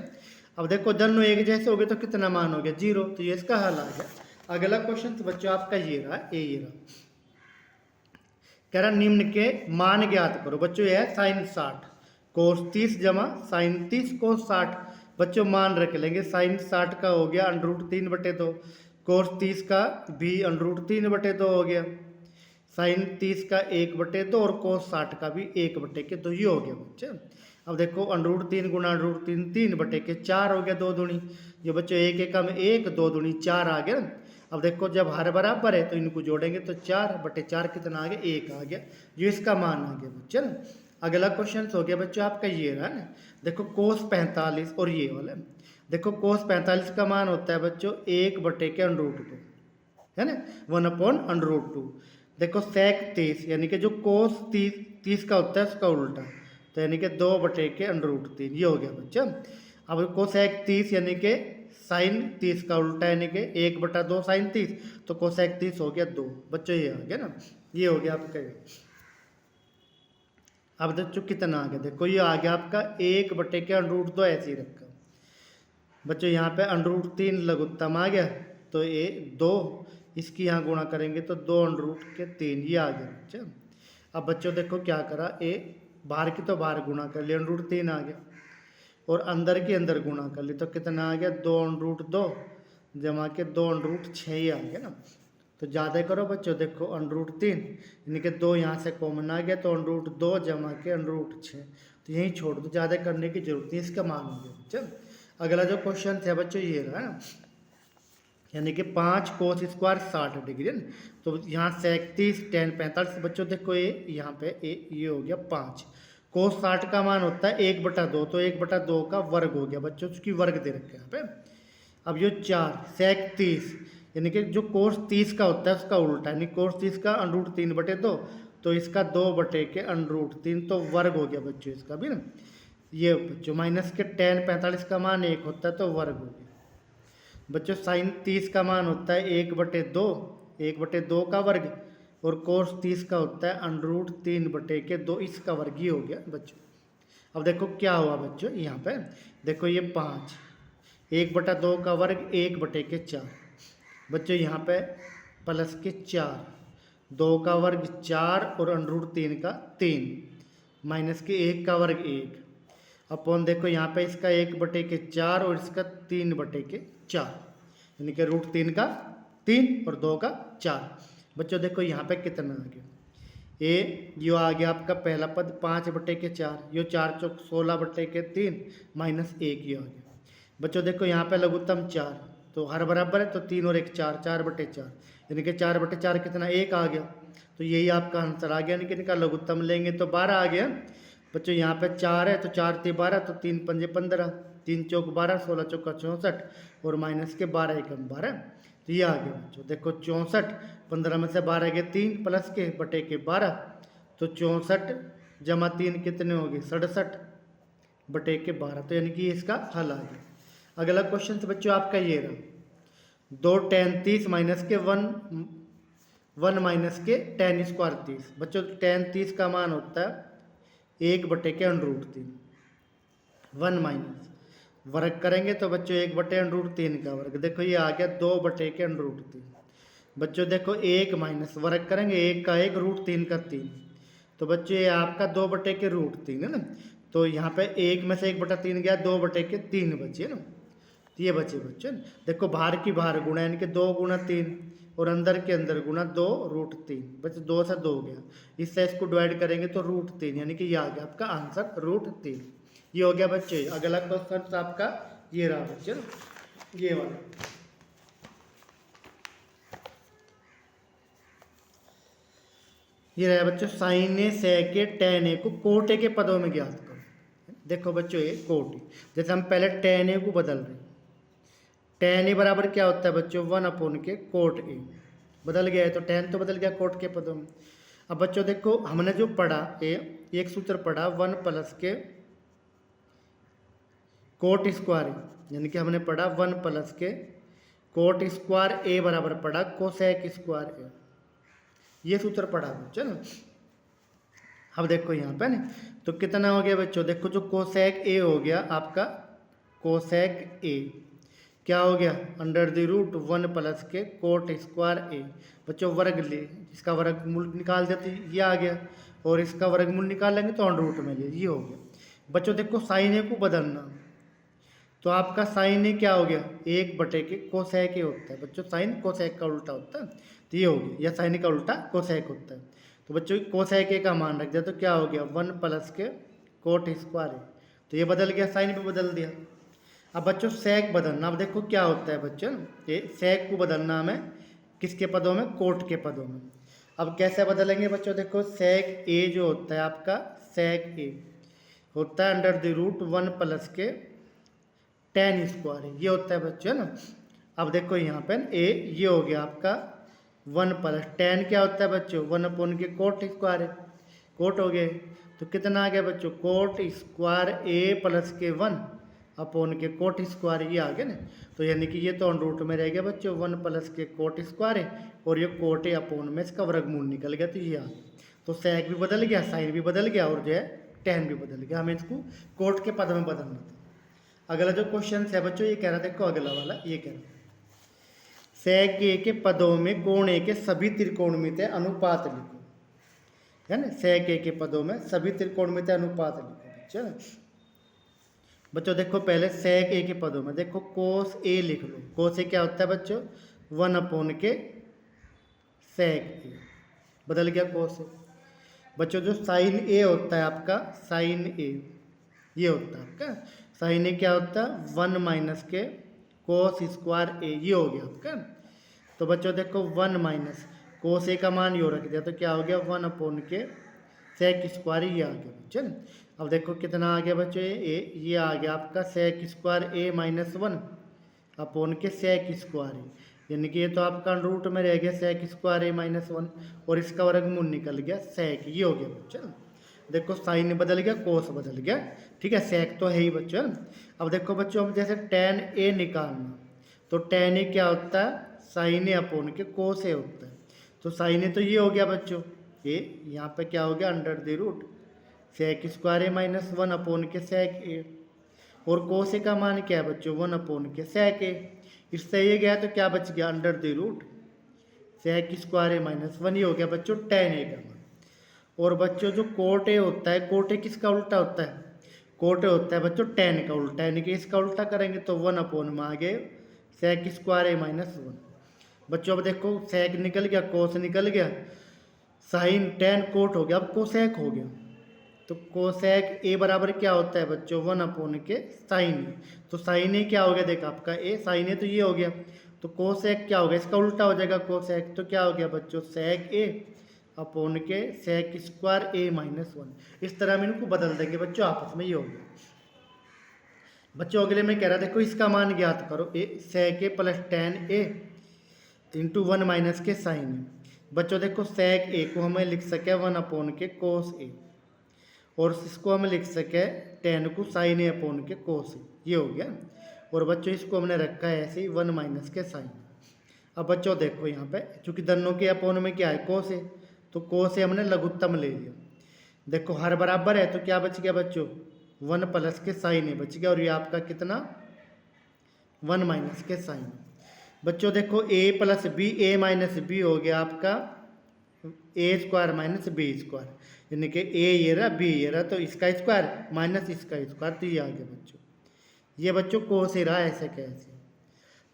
अब देखो दोनों एक जैसे हो गए तो कितना मान हो गया 0, तो ये इसका हल आ गया। अगला क्वेश्चन तो बच्चों आपका ये रहा, ये रहा, कह रहा निम्न के मान ज्ञात करो। बच्चों ये है साइन 60 कोस 30 जमा साइन 30 कोस 60, बच्चों मान रख लेंगे, साइन 60 का हो गया √3/2, कोस 30 का भी √3/2 हो गया, साइन 30 का 1/2, और कोस 60 का भी 1/2, ये हो गया बच्चे। अब देखो √3 गुणा √3 3/4 हो गया, 2 दूनी, ये बच्चों 1 एकम 1 2 दूनी 4 आ गया। अब देखो जब हर बराबर है तो इनको जोड़ेंगे तो 4/4 कितना आ गया 1 आ गया, जो इसका मान आ गया बच्चे ना। अगला क्वेश्चन हो गया बच्चों आपका ये रहा ना, देखो कोस 45 और ये वाला, देखो कोस 45 का मान होता है बच्चों 1/√2 है ना, 1/√2। देखो सेक 30 यानी कि जो कोस 30 का होता है उसका उल्टा, तो यानी कि 2/√3, ये हो गया बच्चों। अब कोसेक 30 यानी कि साइन 30 का उल्टा, यानी कि 1/2 साइन 30, तो कोसेक 30 हो गया 2, बच्चों ये आ गया ना, ये हो गया आपका। अब बच्चों कितना आ गया, देखो ये आ गया आपका 1/√2, ऐसे ही रखा बच्चों। यहाँ पे √3 लघुत्तम आ गया, तो ये 2, इसकी यहाँ गुणा करेंगे तो 2√3, ये आ गया बच्चों। अब बच्चों देखो क्या करा, ए बाहर की तो बाहर गुणा कर लिया, √3 आ गया, और अंदर की अंदर गुणा कर ली तो कितना आ गया 2√2 जमा के 2√6, ये आ गया ना। तो ज़्यादा करो बच्चों, देखो √3 यानी कि 2 यहाँ से कॉमन आ गया, तो √2 जमा के √6, तो यहीं छोड़ दो, ज़्यादा करने की जरूरत नहीं, इसका मान हो गया बच्चों। अगला जो क्वेश्चन था बच्चों ये रहा ना, यानी कि 5 कोस स्क्वायर 60 डिग्री, तो यहाँ से 31 tan 45, बच्चों देखो ये यहाँ पे ये हो गया 5, कोस 60 का मान होता है 1/2, तो 1/2 का वर्ग हो गया बच्चों, उसकी वर्ग दे रखे हैं यहाँ पे। अब ये 4 सेक 30 यानी कि जो कोस 30 का होता है उसका उल्टा, यानी कोस 30 का √3/2, तो इसका 2/√3, तो वर्ग हो गया बच्चों इसका भी ना। ये बच्चों माइनस के tan 45 का मान 1 होता है, तो वर्ग हो गया बच्चों। साइन 30 का मान होता है 1/2 का वर्ग, और कोस 30 का होता है √3/2, इसका वर्ग ही हो गया बच्चों। अब देखो क्या हुआ बच्चों, यहाँ पे देखो ये 5, 1/2 का वर्ग 1/4 बच्चों, यहाँ पे प्लस के 4, 2 का वर्ग 4 और √3 का 3, माइनस के 1 का वर्ग 1, अपन देखो यहाँ पे इसका 1/4 और इसका 3/4, यानी कि √3 का 3 और 2 का 4। बच्चों देखो यहाँ पे कितना आ गया ए यो आ गया आपका पहला पद 5/4, यो 4 चौक 16/3 -1 ये आ गया। बच्चों देखो यहाँ पे लघुत्तम 4, तो हर बराबर है तो 3 और 1 4, 4/4 यानी कि 4/4 कितना 1 आ गया। तो यही आपका आंसर आ गया, यानी कि इनका लघुत्तम लेंगे तो 12 आ गया। बच्चों यहाँ पे 4 है तो 4 × 12 तो 3 × 5 15, 3 चौक 12, 16 चौका 64 और माइनस के 12 एकम 12, तो ये आ गया बच्चों। देखो 64, 15 में से 12 गए 3 प्लस के बटे के 12, तो 64 जमा 3 कितने हो गए 67 बटे के 12, तो यानी कि इसका हल आ गया। अगला क्वेश्चन से बच्चों आपका ये रहा, 2 tan 30 माइनस के 1 माइनस के tan स्क्वायर 30। बच्चों tan 30 का मान होता है 1/√3, 1 माइनस वर्ग करेंगे तो बच्चों 1/√3 का वर्ग, देखो ये आ गया 2/√3। बच्चों देखो 1 माइनस वर्ग करेंगे 1 का 1 √3 का 3, तो बच्चों ये आपका 2/√3 है ना। तो यहाँ पे 1 में से 1/3 गया, 2/3 बचे ना, तो ये बचे बच्चों। देखो बाहर की बाहर गुणा यानी कि 2 × 3 और अंदर के अंदर गुणा 2√3, बच्चे 2 से 2 गया, इससे इसको डिवाइड करेंगे तो √3 यानी कि ये आ गया आपका आंसर √3। ये हो गया बच्चे। अगला क्वेश्चन आपका ये रहा बच्चे, ये वाला, ये रहा बच्चों, साइन ए सेक ए tan ए को कोट ए के पदों में ज्ञात करो। देखो बच्चों ये कोट ए, जैसे हम पहले tan ए को बदल रहे हैं, tan ए बराबर क्या होता है बच्चों 1 कोट ए, बदल गया है तो tan तो बदल गया कोट के पदों में। अब बच्चों देखो हमने जो पढ़ा एक सूत्र पढ़ा 1 प्लस के कोट स्क्वायर, यानी कि हमने पढ़ा 1 प्लस के कोट स्क्वायर ए बराबर पढ़ा कोसेक स्क्वायर ए, ये सूत्र पढ़ा बच्चों ना। अब देखो यहाँ पे ना, तो कितना हो गया बच्चों, देखो जो कोसेक ए हो गया आपका, कोसेक ए क्या हो गया √1 प्लस के कोट स्क्वायर ए। बच्चों वर्ग ले, इसका वर्गमूल निकाल देते ये आ गया, और इसका वर्गमूल निकाल लेंगे तो √ में ले, ये हो गया। बच्चों देखो साइन ए को बदलना, तो आपका साइन ए क्या हो गया 1 कोसेक ए होता है बच्चों, साइन कोसेक का उल्टा होता है, तो ये हो गया, या साइन का उल्टा कोसेक होता है। तो बच्चों कोसेक ए का मान रख दिया, तो क्या हो गया 1 प्लस के कोट स्क्वायर ए, तो ये बदल गया, साइन पे बदल दिया। अब बच्चों सेक बदलना, अब देखो क्या होता है बच्चों, ये सेक को बदलना हमें किसके पदों में, कोट के पदों में। अब कैसे बदलेंगे बच्चों, देखो सेक ए जो होता है आपका, सेक ए होता है √1 प्लस के tan स्क्वायर, ये होता है बच्चों ना। अब देखो यहाँ पे ए ये हो गया आपका 1 प्लस tan क्या होता है बच्चों 1 के कोट स्क्वायर है, कोट हो गए, तो कितना आ गया बच्चों कोट स्क्वायर ए प्लस के 1 के कोट स्क्वायर, ये आ गया ना। तो यानी कि ये तो √ में रह गया बच्चों 1 प्लस के कोट स्क्वायर है, और ये कोट ए में इसका वर्गमूल निकल गया, तो ये आ गया। तो सेक भी बदल गया, साइन भी बदल गया, और जो है tan भी बदल गया, हमें इसको कोट के पद में बदलना था। अगला जो क्वेश्चन है बच्चों ये कह रहा, देखो अगला वाला ये कह रहा, सेक ए के पदों में कोण ए के सभी त्रिकोणमितीय अनुपात लिखो, है ना। सेक ए के पदों में सभी त्रिकोणमितीय अनुपात लिखो बच्चों। देखो पहले सेक ए के पदों में देखो कोस ए लिख लो, कोस ए क्या होता है बच्चों 1 के सेक ए, बदल गया कोस ए। बच्चों जो साइन ए होता है आपका, साइन ए ये होता है आपका, साइन ए क्या होता है 1 माइनस के कोस स्क्वायर ए, ये हो गया आपका। तो बच्चों देखो 1 माइनस कोस ए का मान यो रख दिया, तो क्या हो गया 1 के सेक स्क्वायर, ये आ गया बच्चों। अब देखो कितना आ गया बच्चों ये आ गया आपका सेक स्क्वायर ए -1 के सेक स्क्वायर ए, यानी कि ये तो आपका √ में रह गया सेक स्क्वायर ए -1, और इसका वर्गमूल निकल गया सेक, ये हो गया बच्चों। देखो साइन बदल गया, कोस बदल गया, ठीक है, सेक तो है ही बच्चों। अब देखो बच्चों हम जैसे tan ए निकालना, तो tan ए क्या होता है साइन ए के कोस ए होता है, तो साइन ए तो ये हो गया बच्चों, ये यहाँ पे क्या हो गया √ सेक स्क्वायर ए -1 के सेक ए, और कोस ए का मान क्या है बच्चों 1 के सेक ए, इससे ये गया तो क्या बच गया √ सेक स्क्वायर ए -1, ये हो गया बच्चों tan ए का मान। और बच्चों जो कोट ए होता है, कोट ए किसका उल्टा होता है, कोट ए होता है बच्चों tan का उल्टा, यानी कि इसका उल्टा करेंगे तो 1 में आ गए सेक स्क्वायर ए -1। बच्चों अब देखो सेक निकल गया, कोस निकल गया, साइन टेन कोट हो गया, अब कोसेक हो गया। तो कोसेक ए बराबर क्या होता है बच्चों, 1 के साइन ए। तो साइन ए क्या हो गया, देखा आपका ए साइन ए तो ये हो गया। तो कोसेक क्या हो गया, इसका उल्टा हो जाएगा कोसेक। तो क्या हो गया बच्चों, सेक ए अपॉन के सेक स्क्वायर ए -1। इस तरह हम इनको बदल देंगे बच्चों आपस में, ये हो गया। बच्चों अगले में कह रहा देखो इसका मान ज्ञात करो, ए सेक ए प्लस टेन ए इंटू 1 के साइन ए। बच्चों देखो सेक ए को हमें लिख सके 1 के कोस ए, और इसको हम लिख सके टेन को साइन ए अपॉन के कोस ए, ये हो गया। और बच्चों इसको हमने रखा है ऐसे ही 1 के साइन। अब बच्चों देखो यहाँ पे चूंकि दोनों के अपोन में क्या है, कोस है, तो कोस है हमने लघुत्तम ले लिया। देखो हर बराबर है तो क्या बच गया बच्चों, 1 के साइन है बच गया। और ये आपका कितना 1 के साइन। बच्चों देखो a plus B, A minus B हो गया आपका A square minus B square, यानी कि ए ये रहा बी ये रहा, तो इसका स्क्वायर माइनस इसका स्क्वायर, तो ये आ गया बच्चों। ये बच्चों कोस ही रहा, ऐसे कैसे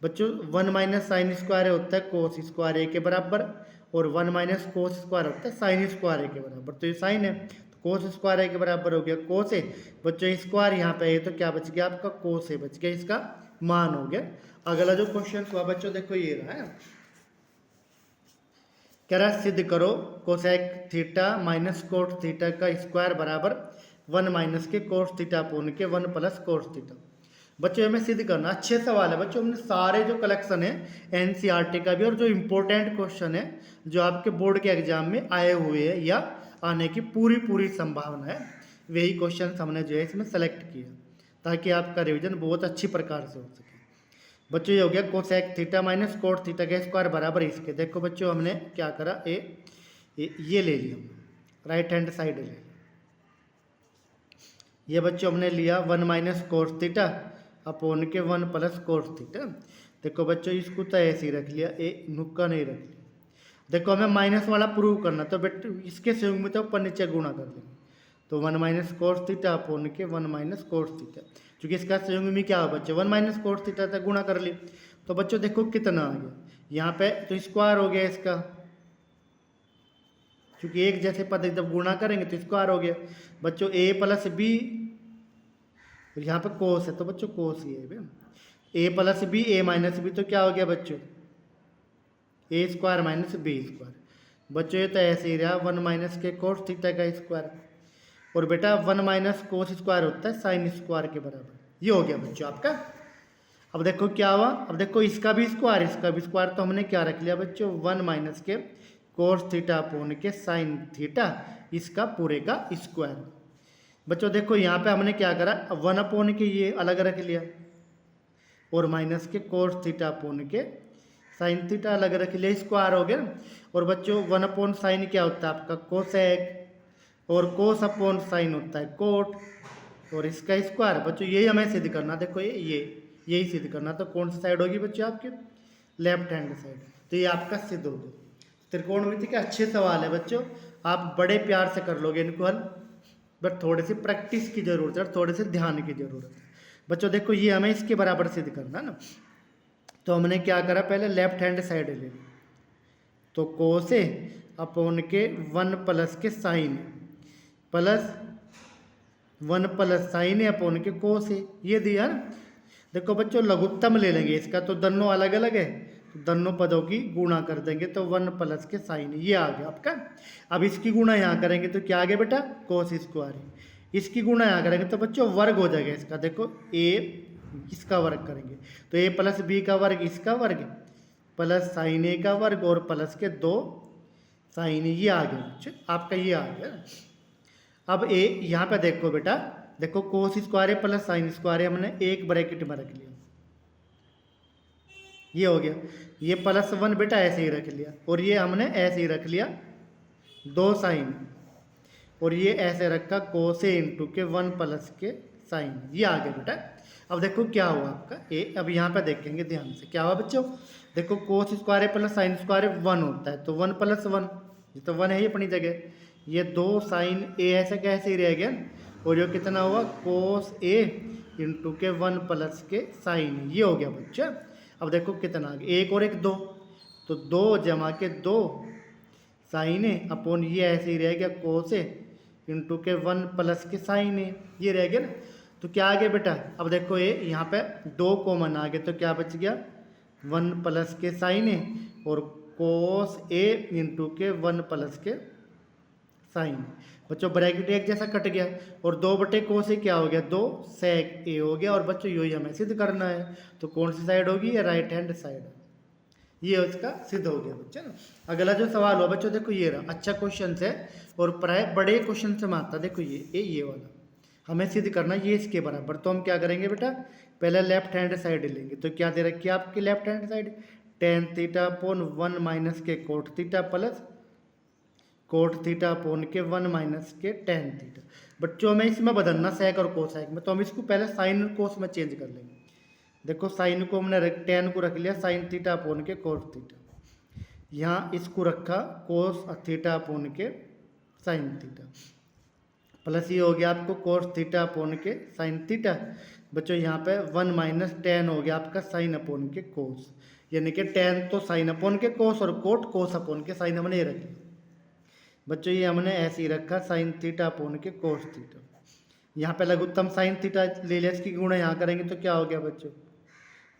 बच्चों 1 साइन स्क्वायर होता है कोस स्क्वायर ए के बराबर, और 1 कोस स्क्वायर होता है साइन स्क्वायर ए के बराबर। तो ये साइन है तो कोस स्क्वायर ए के बराबर हो गया कोस है बच्चों, स्क्वायर यहाँ पे है तो क्या बच गया आपका कोस है बच गया, इसका मान हो गया। अगला जो क्वेश्चन हुआ बच्चों देखो ये रहा है, कह रहा सिद्ध करो cosec theta minus cot theta का स्क्वायर बराबर 1 के कोस थीटा अपोन के 1 प्लस कोस थीटा। बच्चों हमें सिद्ध करना, अच्छे सवाल है बच्चों। हमने सारे जो कलेक्शन है एनसीईआरटी का भी, और जो इम्पोर्टेंट क्वेश्चन है जो आपके बोर्ड के एग्जाम में आए हुए हैं या आने की पूरी संभावना है, वही क्वेश्चन हमने जो है इसमें सेलेक्ट किया ताकि आपका रिवीजन बहुत अच्छी प्रकार से हो सके। बच्चों ये हो गया cosec theta minus cot theta का स्क्वायर बराबर इसके। देखो बच्चों हमने क्या करा, ये ले लिया, राइट हैंड साइड ले लिया। ये बच्चों हमने लिया 1 कोस थीटा अपोन के 1 प्लस कोस थीटा। देखो बच्चों इसको तो ऐसे ही रख लिया, ए नुक्का नहीं रख लिया। देखो हमें माइनस वाला प्रूव करना, तो बेटे इसके संयोग में तो ऊपर नीचे गुणा कर देंगे। तो 1 कोस थीटा अपोन के 1 कोस थीटा, क्योंकि इसका संयोग में क्या हो बच्चों 1 कोस थीटा तक गुणा कर ली। तो बच्चों देखो कितना आ गया यहाँ पे, तो स्क्वायर हो गया इसका, क्योंकि एक जैसे पद जब गुणा करेंगे तो स्क्वायर हो गया। बच्चों ए प्लस बी, यहाँ पे कोस है तो बच्चों कोस ही है, ए plus B A minus B, तो क्या हो गया बच्चों ए स्क्वायर माइनस बी स्क्वायर। बच्चों ये तो ऐसे ही रहा 1 के कोस थीटा का स्क्वायर, और बेटा 1 कोस स्क्वायर होता है साइन स्क्वायर के बराबर, ये हो गया बच्चों आपका। अब देखो क्या हुआ, अब देखो इसका भी स्क्वायर इसका भी स्क्वायर, तो हमने क्या रख लिया बच्चों 1 के कोस थीटा अपोन के साइन थीटा, इसका पूरे का स्क्वायर। बच्चों देखो यहाँ पे हमने क्या करा 1 अपोन के ये अलग रख लिया, और माइनस के कोस थीटा अपोन के साइन थीटा अलग रख लिया, स्क्वायर हो गया। और बच्चों 1 अपोन साइन क्या होता है आपका कोसेक, और कोस अपोन साइन होता है कोट, और इसका स्क्वायर। बच्चों यही हमें सिद्ध करना, देखो यही सिद्ध करना। तो कौन सी साइड होगी बच्चों आपके, लेफ्ट हैंड साइड। तो ये आपका सिद्ध हो गया। त्रिकोणमिति के अच्छे सवाल है बच्चों, आप बड़े प्यार से कर लोगे इनको हल, बट थोड़ी सी प्रैक्टिस की जरूरत है और थोड़े से ध्यान की जरूरत है। बच्चों देखो ये हमें इसके बराबर सिद्ध करना ना, तो हमने क्या करा पहले लेफ्ट हैंड साइड ले ली, तो कोस ए अपोन के 1 plus K sine plus 1 plus sine upon K cos ए, ये दिया ना। देखो बच्चों लघुत्तम ले लेंगे इसका, तो दोनों अलग अलग है तो दोनों पदों की गुणा कर देंगे, तो 1 प्लस के साइन, ये आ गया आपका। अब इसकी गुणा यहाँ करेंगे तो क्या आ गया बेटा कोस स्क्वायर, इसकी गुणा यहाँ करेंगे तो बच्चों वर्ग हो जाएगा इसका। देखो ए इसका वर्ग करेंगे तो ए प्लस बी का वर्ग इसका वर्ग प्लस साइन ए का वर्ग और प्लस के 2 साइन, ये आ गया बच्चों आपका, ये आ गया। अब ए यहाँ पे देखो बेटा, देखो कोस स्क्वायर है प्लस साइन स्क्वायर है, हमने एक ब्रैकेट में रख लिया, ये हो गया। ये +1 बेटा ऐसे ही रख लिया, और ये हमने ऐसे ही रख लिया 2 साइन, और ये ऐसे रखा कोस ए इंटू के 1 प्लस के साइन, ये आ गया बेटा। अब देखो क्या हुआ आपका ए, अब यहाँ पे देखेंगे ध्यान से क्या हुआ बच्चों। देखो कोस स्क्वायर है प्लस साइन स्क्वायर है 1 होता है, तो 1 + 1, ये तो 1 है ही अपनी जगह। ये 2 साइन ए ऐसे कैसे ही रह गया, और ये कितना हुआ कोस ए इंटू के 1 प्लस के साइन, ये हो गया बच्चा। अब देखो कितना आ गया, 1 और 1 2, तो 2 जमा के 2 साइन ए अपॉन ये ऐसे ही रह गया कोस ए इंटू के 1 प्लस के साइन ए, ये रह गया ना। तो क्या आ गया बेटा, अब देखो ये यहाँ पे 2 कॉमन आ गए तो क्या बच गया 1 प्लस के साइन ए और कोस ए इंटू के 1 प्लस के साइन। बच्चों ब्रैकेट एक जैसा कट गया और 2/कोस ए क्या हो गया 2 सेक ए हो गया। और बच्चों यही हमें सिद्ध करना है, तो कौन सी साइड होगी, ये राइट हैंड साइड, ये उसका सिद्ध हो गया बच्चे ना। अगला जो सवाल हुआ बच्चों देखो ये रहा, अच्छा क्वेश्चन है और प्राय बड़े क्वेश्चन से मारता। देखो ये वाला हमें सिद्ध करना ये इसके बराबर। तो हम क्या करेंगे बेटा, पहले लेफ्ट हैंड साइड लेंगे। तो क्या दे रखी है आपकी left hand side, tan theta upon 1 minus के cot theta plus cot theta upon के 1 माइनस के टेन थीटा। बच्चों में इसमें बदलना सेक और कोसैक में, तो हम इसको पहले साइन कोस में चेंज कर लेंगे। देखो साइन को हमने टेन को रख लिया साइन थीटा अपॉन के कोस थीटा, यहाँ इसको रखा कोस थीटा अपॉन के साइन थीटा, प्लस ये हो गया आपको कोस थीटा अपॉन के साइन थीटा। बच्चों यहाँ पे 1 माइनस टेन हो गया आपका साइन अपॉन के कोस, यानी कि टेन तो साइन अपॉन के कोस और कोट कोस अपॉन के साइन हमने ये रखी। बच्चों ये हमने ऐसे ही रखा साइन थीटा अपॉन के कोस थीटा। यहाँ पे लघुत्तम साइन थीटा ले लिया, इसकी गुणा यहाँ करेंगे तो क्या हो गया बच्चों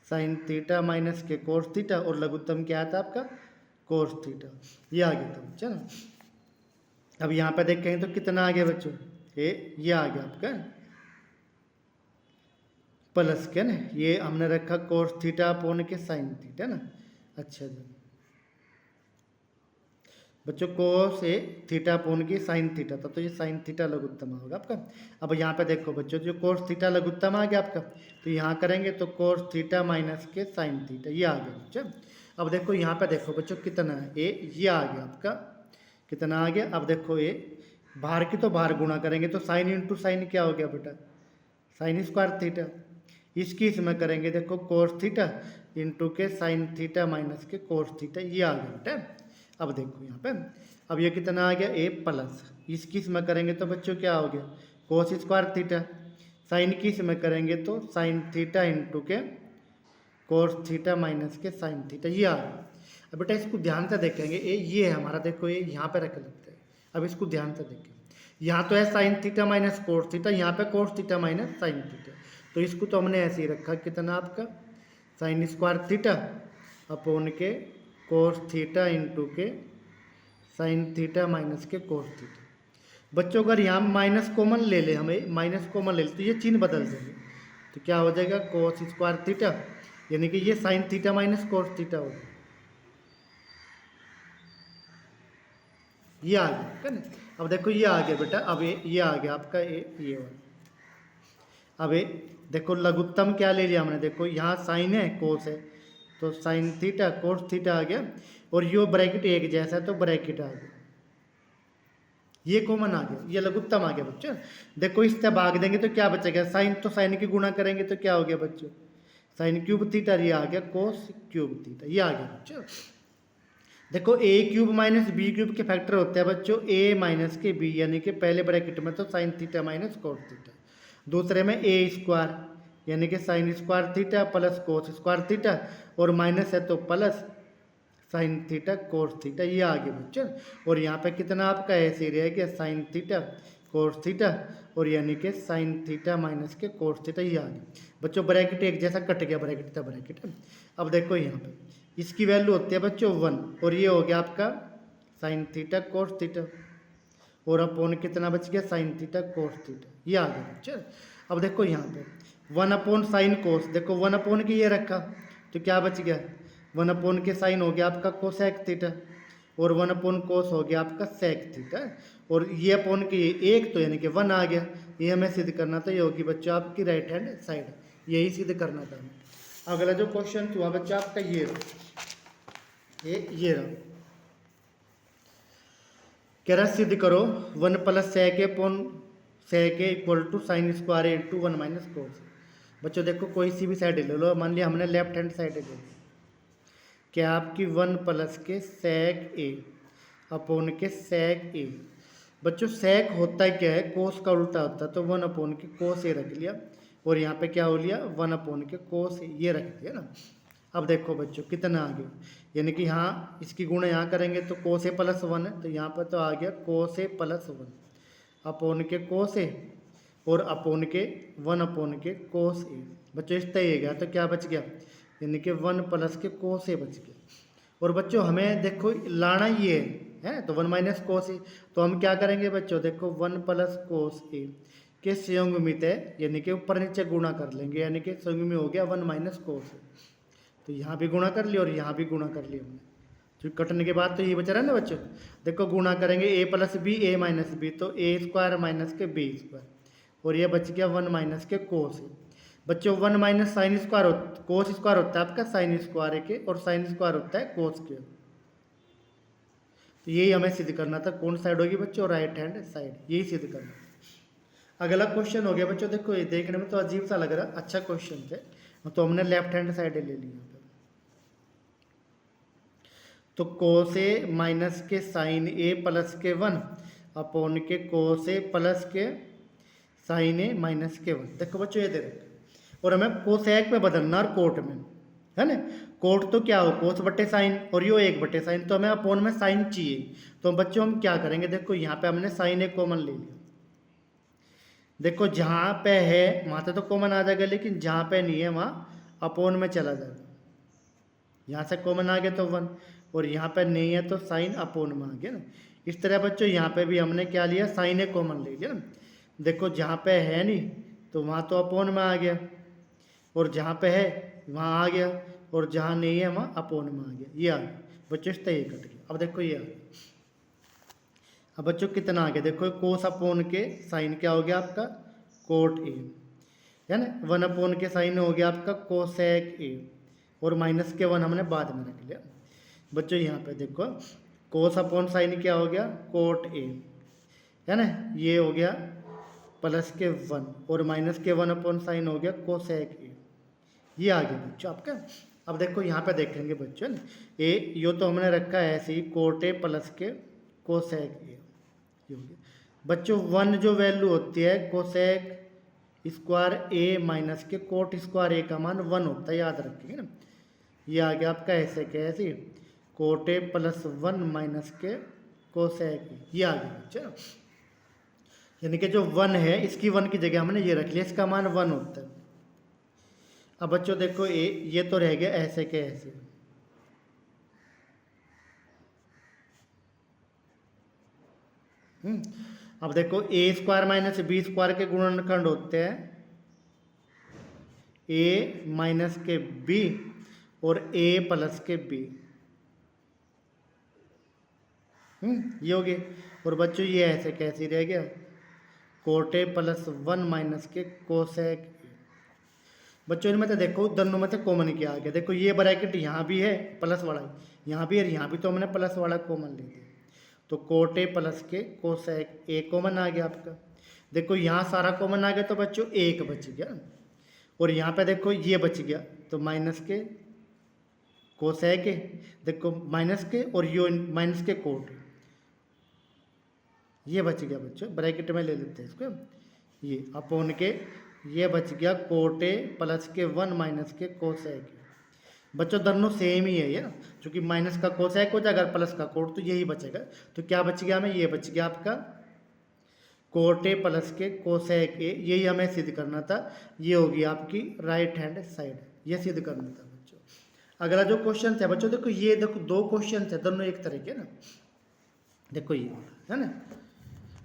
साइन थीटा माइनस के कोस थीटा और लघुत्तम क्या आता आपका कोस थीटा, ये आ गया था बच्चा ना। अब यहाँ पे देखेंगे तो कितना आ गया बच्चों, ये आ गया आपका प्लस के ना, ये हमने रखा कोस थीटा अपॉन के साइन थीटा ना। अच्छा जी बच्चों कोस ए थीटा अपॉन की साइन थीटा था, तो ये साइन थीटा लघुत्तम होगा आपका। अब यहाँ पे देखो बच्चों जो कोस थीटा लघुत्तम आ गया आपका, तो यहाँ करेंगे तो कोस थीटा माइनस के साइन थीटा, ये आ गया बच्चों। अब देखो यहाँ पे देखो बच्चों कितना है, ये आ गया आपका कितना आ गया। अब देखो ये बाहर की तो बाहर गुणा करेंगे तो साइन इंटू साइन क्या हो गया बेटा साइन स्क्वायर थीटा, इसकी इसमें करेंगे देखो कोस थीटा इंटू के साइन थीटा माइनस के कोस थीटा, ये आ गया बेटा। अब देखो यहाँ पे अब ये कितना आ गया ए प्लस, इसकी इसमें करेंगे तो बच्चों क्या हो गया कोस स्क्वायर थीटा, साइन की इसमें करेंगे तो साइन थीटा इंटू के कोस थीटा माइनस के साइन थीटा, ये आ गया। अब बेटा इसको ध्यान से देखेंगे, ये है हमारा देखो ये यहाँ पे रख लेते हैं। अब इसको ध्यान से देखें, यहाँ तो है sine theta minus cos theta, यहाँ पे cos theta minus sine theta, तो इसको तो हमने ऐसे ही रखा कितना आपका साइन स्क्वायर थीटा अपॉन के कोस थीटा इंटू के साइन थीटा माइनस के कोस थीटा। बच्चों अगर यहाँ माइनस कॉमन ले ले, हमें माइनस कॉमन ले ले तो ये चिन्ह बदल देंगे, तो क्या हो जाएगा कोस स्क्वायर थीटा, यानी कि ये sine theta minus cos theta होगा, ये आ गया है ना। अब देखो ये आ गया बेटा, अब ये आ गया आपका ये वाला। अब ये देखो लघुत्तम क्या ले लिया हमने, देखो यहाँ साइन है कोस है तो साइन थीटा कोस थीटा आ गया, और यो ब्रैकेट एक जैसा है तो ब्रैकेट आ गया, ये कॉमन आ गया, ये लघुत्तम आ गया बच्चों। देखो इससे भाग देंगे तो क्या बचेगा, साइन तो साइन की गुणा करेंगे तो क्या हो गया बच्चों साइन क्यूब थीटा, ये आ गया कोस क्यूब थीटा, ये आ गया बच्चों। देखो ए क्यूब माइनस बी क्यूब के फैक्टर होते हैं बच्चों ए माइनस के बी, यानी कि पहले ब्रैकेट में तो sine theta minus cos theta, दूसरे में ए स्क्वायर यानी कि sine square theta plus cos square theta, और माइनस है तो plus sine theta cos theta, ये आ गया बच्चों। और यहाँ पे कितना आपका ऐसे ही रहेगा साइन थीटा कोस थीटा, और यानी कि साइन थीटा माइनस के कोस थीटा, ये आ गया बच्चों। ब्रैकेट एक जैसा कट गया, ब्रैकेट था ब्रैकेट। अब देखो यहाँ पे इसकी वैल्यू होती है बच्चों 1, और ये हो गया आपका साइन थीटा कोस थीटा, और अपॉन कितना बच गया साइन थीटा कोस थीटा, ये आ गया बच्चों। अब देखो यहाँ पे 1 अपॉन साइन कोस, देखो 1 अपॉन के ये रखा तो क्या बच गया 1 अपॉन के साइन हो गया आपका कोसेक थीटा, और 1 अपॉन कोस हो गया आपका सेक थीटा, और ये अपॉन के एक तो यानी कि 1 आ गया, ये हमें सिद्ध करना था, ये होगी बच्चों आपकी राइट हैंड साइड, यही सिद्ध करना था हमें। अगला जो क्वेश्चन हुआ बच्चा आपका ये रहा, कह रहा सिद्ध करो 1 plus sec upon sec equal to sine square into 1 minus cos. बच्चों देखो कोई सी भी साइड ले लो, मान लिया हमने लेफ्ट हैंड साइड ले ली, क्या आपकी 1 प्लस के सेक ए अपॉन के सेक ए। बच्चों सेक होता है क्या है, कोस का उल्टा होता है, तो 1 अपॉन के कोस ए रख लिया, और यहाँ पे क्या हो लिया 1 अपॉन के कोस ए, ये रख दिया ना। अब देखो बच्चों कितना आ गया, यानी कि यहाँ इसकी गुणा यहाँ करेंगे तो कोस ए प्लस वन है, तो यहाँ पर तो आ गया कोस ए plus one upon K cos ए और अपोन के वन अपोन के कोस ए। बच्चों इस तय गया तो क्या बच गया, यानी कि वन प्लस के कोस ए बच गया। और बच्चों हमें देखो लाना ये है तो वन माइनस कोस ए, तो हम क्या करेंगे बच्चों, देखो वन प्लस कोस ए के संयुग्मित है, यानी कि ऊपर नीचे गुणा कर लेंगे, यानी कि संयुग्मी हो गया वन माइनस कोस ए। तो यहाँ भी गुणा कर लिया और यहाँ भी गुणा कर लिया हमने, तो कटने के बाद तो ये बचा रहा है ना बच्चों। देखो गुणा करेंगे ए plus B A minus B, तो ए स्क्वायर माइनस के बी स्क्वायर, और ये बच गया वन माइनस के कोस ए। बच्चों one minus sine square cos square होता है आपका साइन स्क्वायर के, और साइन स्क्वायर होता है कोस के। तो यही हमें सिद्ध करना था, कौन साइड होगी बच्चों, राइट हैंड साइड, यही सिद्ध करना। अगला क्वेश्चन हो गया बच्चों, देखो ये देखने में तो अजीब सा लग रहा है, अच्छा क्वेश्चन थे, तो हमने लेफ्ट हैंड साइड ले लिया। तो कोस ए माइनस के साइन ए प्लस के वन अपोन के कोस ए प्लस के साइन ए माइनस के वन। देखो बच्चों ये दे रखे, और हमें कोसेक में बदलना और कोट में, है ना। कोट तो क्या हो, कोस बट्टे साइन, और यो एक बट्टे साइन, तो हमें अपोन में साइन चाहिए। तो बच्चों हम क्या करेंगे, देखो यहाँ पे हमने साइन ए कॉमन ले लिया। देखो जहाँ पे है वहाँ तो कॉमन आ जाएगा, लेकिन जहाँ पे नहीं है वहाँ अपोन में चला जाएगा। यहाँ से कॉमन आ गया तो वन, और यहाँ पे नहीं है तो साइन अपोन में आ गया ना। इस तरह बच्चों यहाँ पे भी हमने क्या लिया, साइन ए कॉमन ले लिया ना। देखो जहाँ पे है नहीं तो वहाँ तो अपोन में आ गया, और जहाँ पे है वहाँ आ गया, और जहाँ नहीं है वहाँ अपोन में आ गया, ये आ गया बच्चों। इस तरह ये कट गया। अब देखो ये आ गया। अब बच्चों कितना आ गया, देखो कोस अपोन के साइन क्या हो गया आपका, कोट ए, है ना। वन अपोन के साइन हो गया आपका कोसेक ए, और माइनस के वन हमने बाद में रख लिया। बच्चों यहाँ पे देखो कोस अपॉन साइन क्या हो गया, कोट ए, है ना, ये हो गया प्लस के वन, और माइनस के वन अपॉन साइन हो गया कोसेक ए, ये आ गया बच्चों आपका। अब देखो यहाँ पे देखेंगे बच्चों ए, यो तो हमने रखा है ऐसे ही कोट ए प्लस के कोसेक ए, ये हो गया बच्चों। वन जो वैल्यू होती है कोसेक स्क्वायर ए माइनस के कोट स्क्वायर ए का मान वन होता है, याद रखेंगे ना। ये आ गया आपका ऐसे कैसे, cot A plus one minus के कोसेक, ये आ गया बच्चा। यानी कि जो वन है इसकी वन की जगह हमने ये रख लिया, इसका मान वन होता है। अब बच्चों देखो ये तो रह गया ऐसे के ऐसे, अब देखो ए स्क्वायर माइनस बी स्क्वायर के गुणनखंड होते हैं ए माइनस के बी और ए प्लस के बी, ये हो गए। और बच्चों ये ऐसे कैसे रह गया, cot A plus one minus के कोसेक। बच्चों इनमें तो देखो दोनों में से कॉमन क्या आ गया, देखो ये ब्रैकेट यहाँ भी है प्लस वाला, यहाँ भी है, यहाँ भी तो हमने प्लस वाला कॉमन ले लिया, तो कोट ए प्लस के कोसेक ए कॉमन आ गया आपका। देखो यहाँ सारा कॉमन आ गया तो बच्चों एक बच गया, और यहाँ पे देखो ये बच गया तो माइनस के कोसेक ए, देखो माइनस के और यो माइनस के कोट, ये बच गया बच्चों, ब्रैकेट में ले लेते हैं इसको, ये अपोन के ये बच गया कोट ए प्लस के वन माइनस के कोसेक। बच्चों दोनों सेम ही है ये, क्योंकि माइनस का कोसेक हो जाएगा, प्लस का कोट, तो यही बचेगा। तो क्या बच गया हमें, ये बच गया आपका कोट ए प्लस के कोसेक ए, यही हमें सिद्ध करना था। ये होगी आपकी राइट हैंड साइड, ये सिद्ध करना था बच्चों। अगला जो क्वेश्चन है बच्चों, देखो ये देखो दो क्वेश्चन थे, दोनों एक तरह के ना। देखो ये है ना,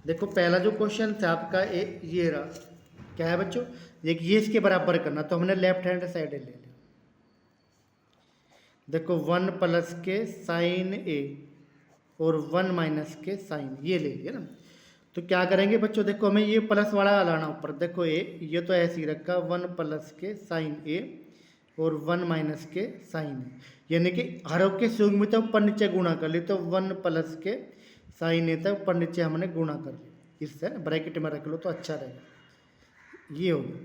देखो पहला जो क्वेश्चन था आपका ये रहा, क्या है बच्चों, ये इसके बराबर करना, तो हमने लेफ्ट हैंड साइड ले लिया। देखो वन प्लस के साइन ए और वन माइनस के साइन, ये ले लिया ना। तो क्या करेंगे बच्चों, देखो हमें ये प्लस वाला लाना ऊपर, देखो ये तो ऐसे ही रखा, वन प्लस के साइन ए और वन माइनस के साइन ए, यानी कि हर के संयुग्म तो ऊपर नीचे गुणा कर ली, तो वन प्लस के साइन ए तक ऊपर नीचे हमने गुणा कर लिया, इससे ब्रैकेट में रख लो तो अच्छा रहेगा। ये हो गया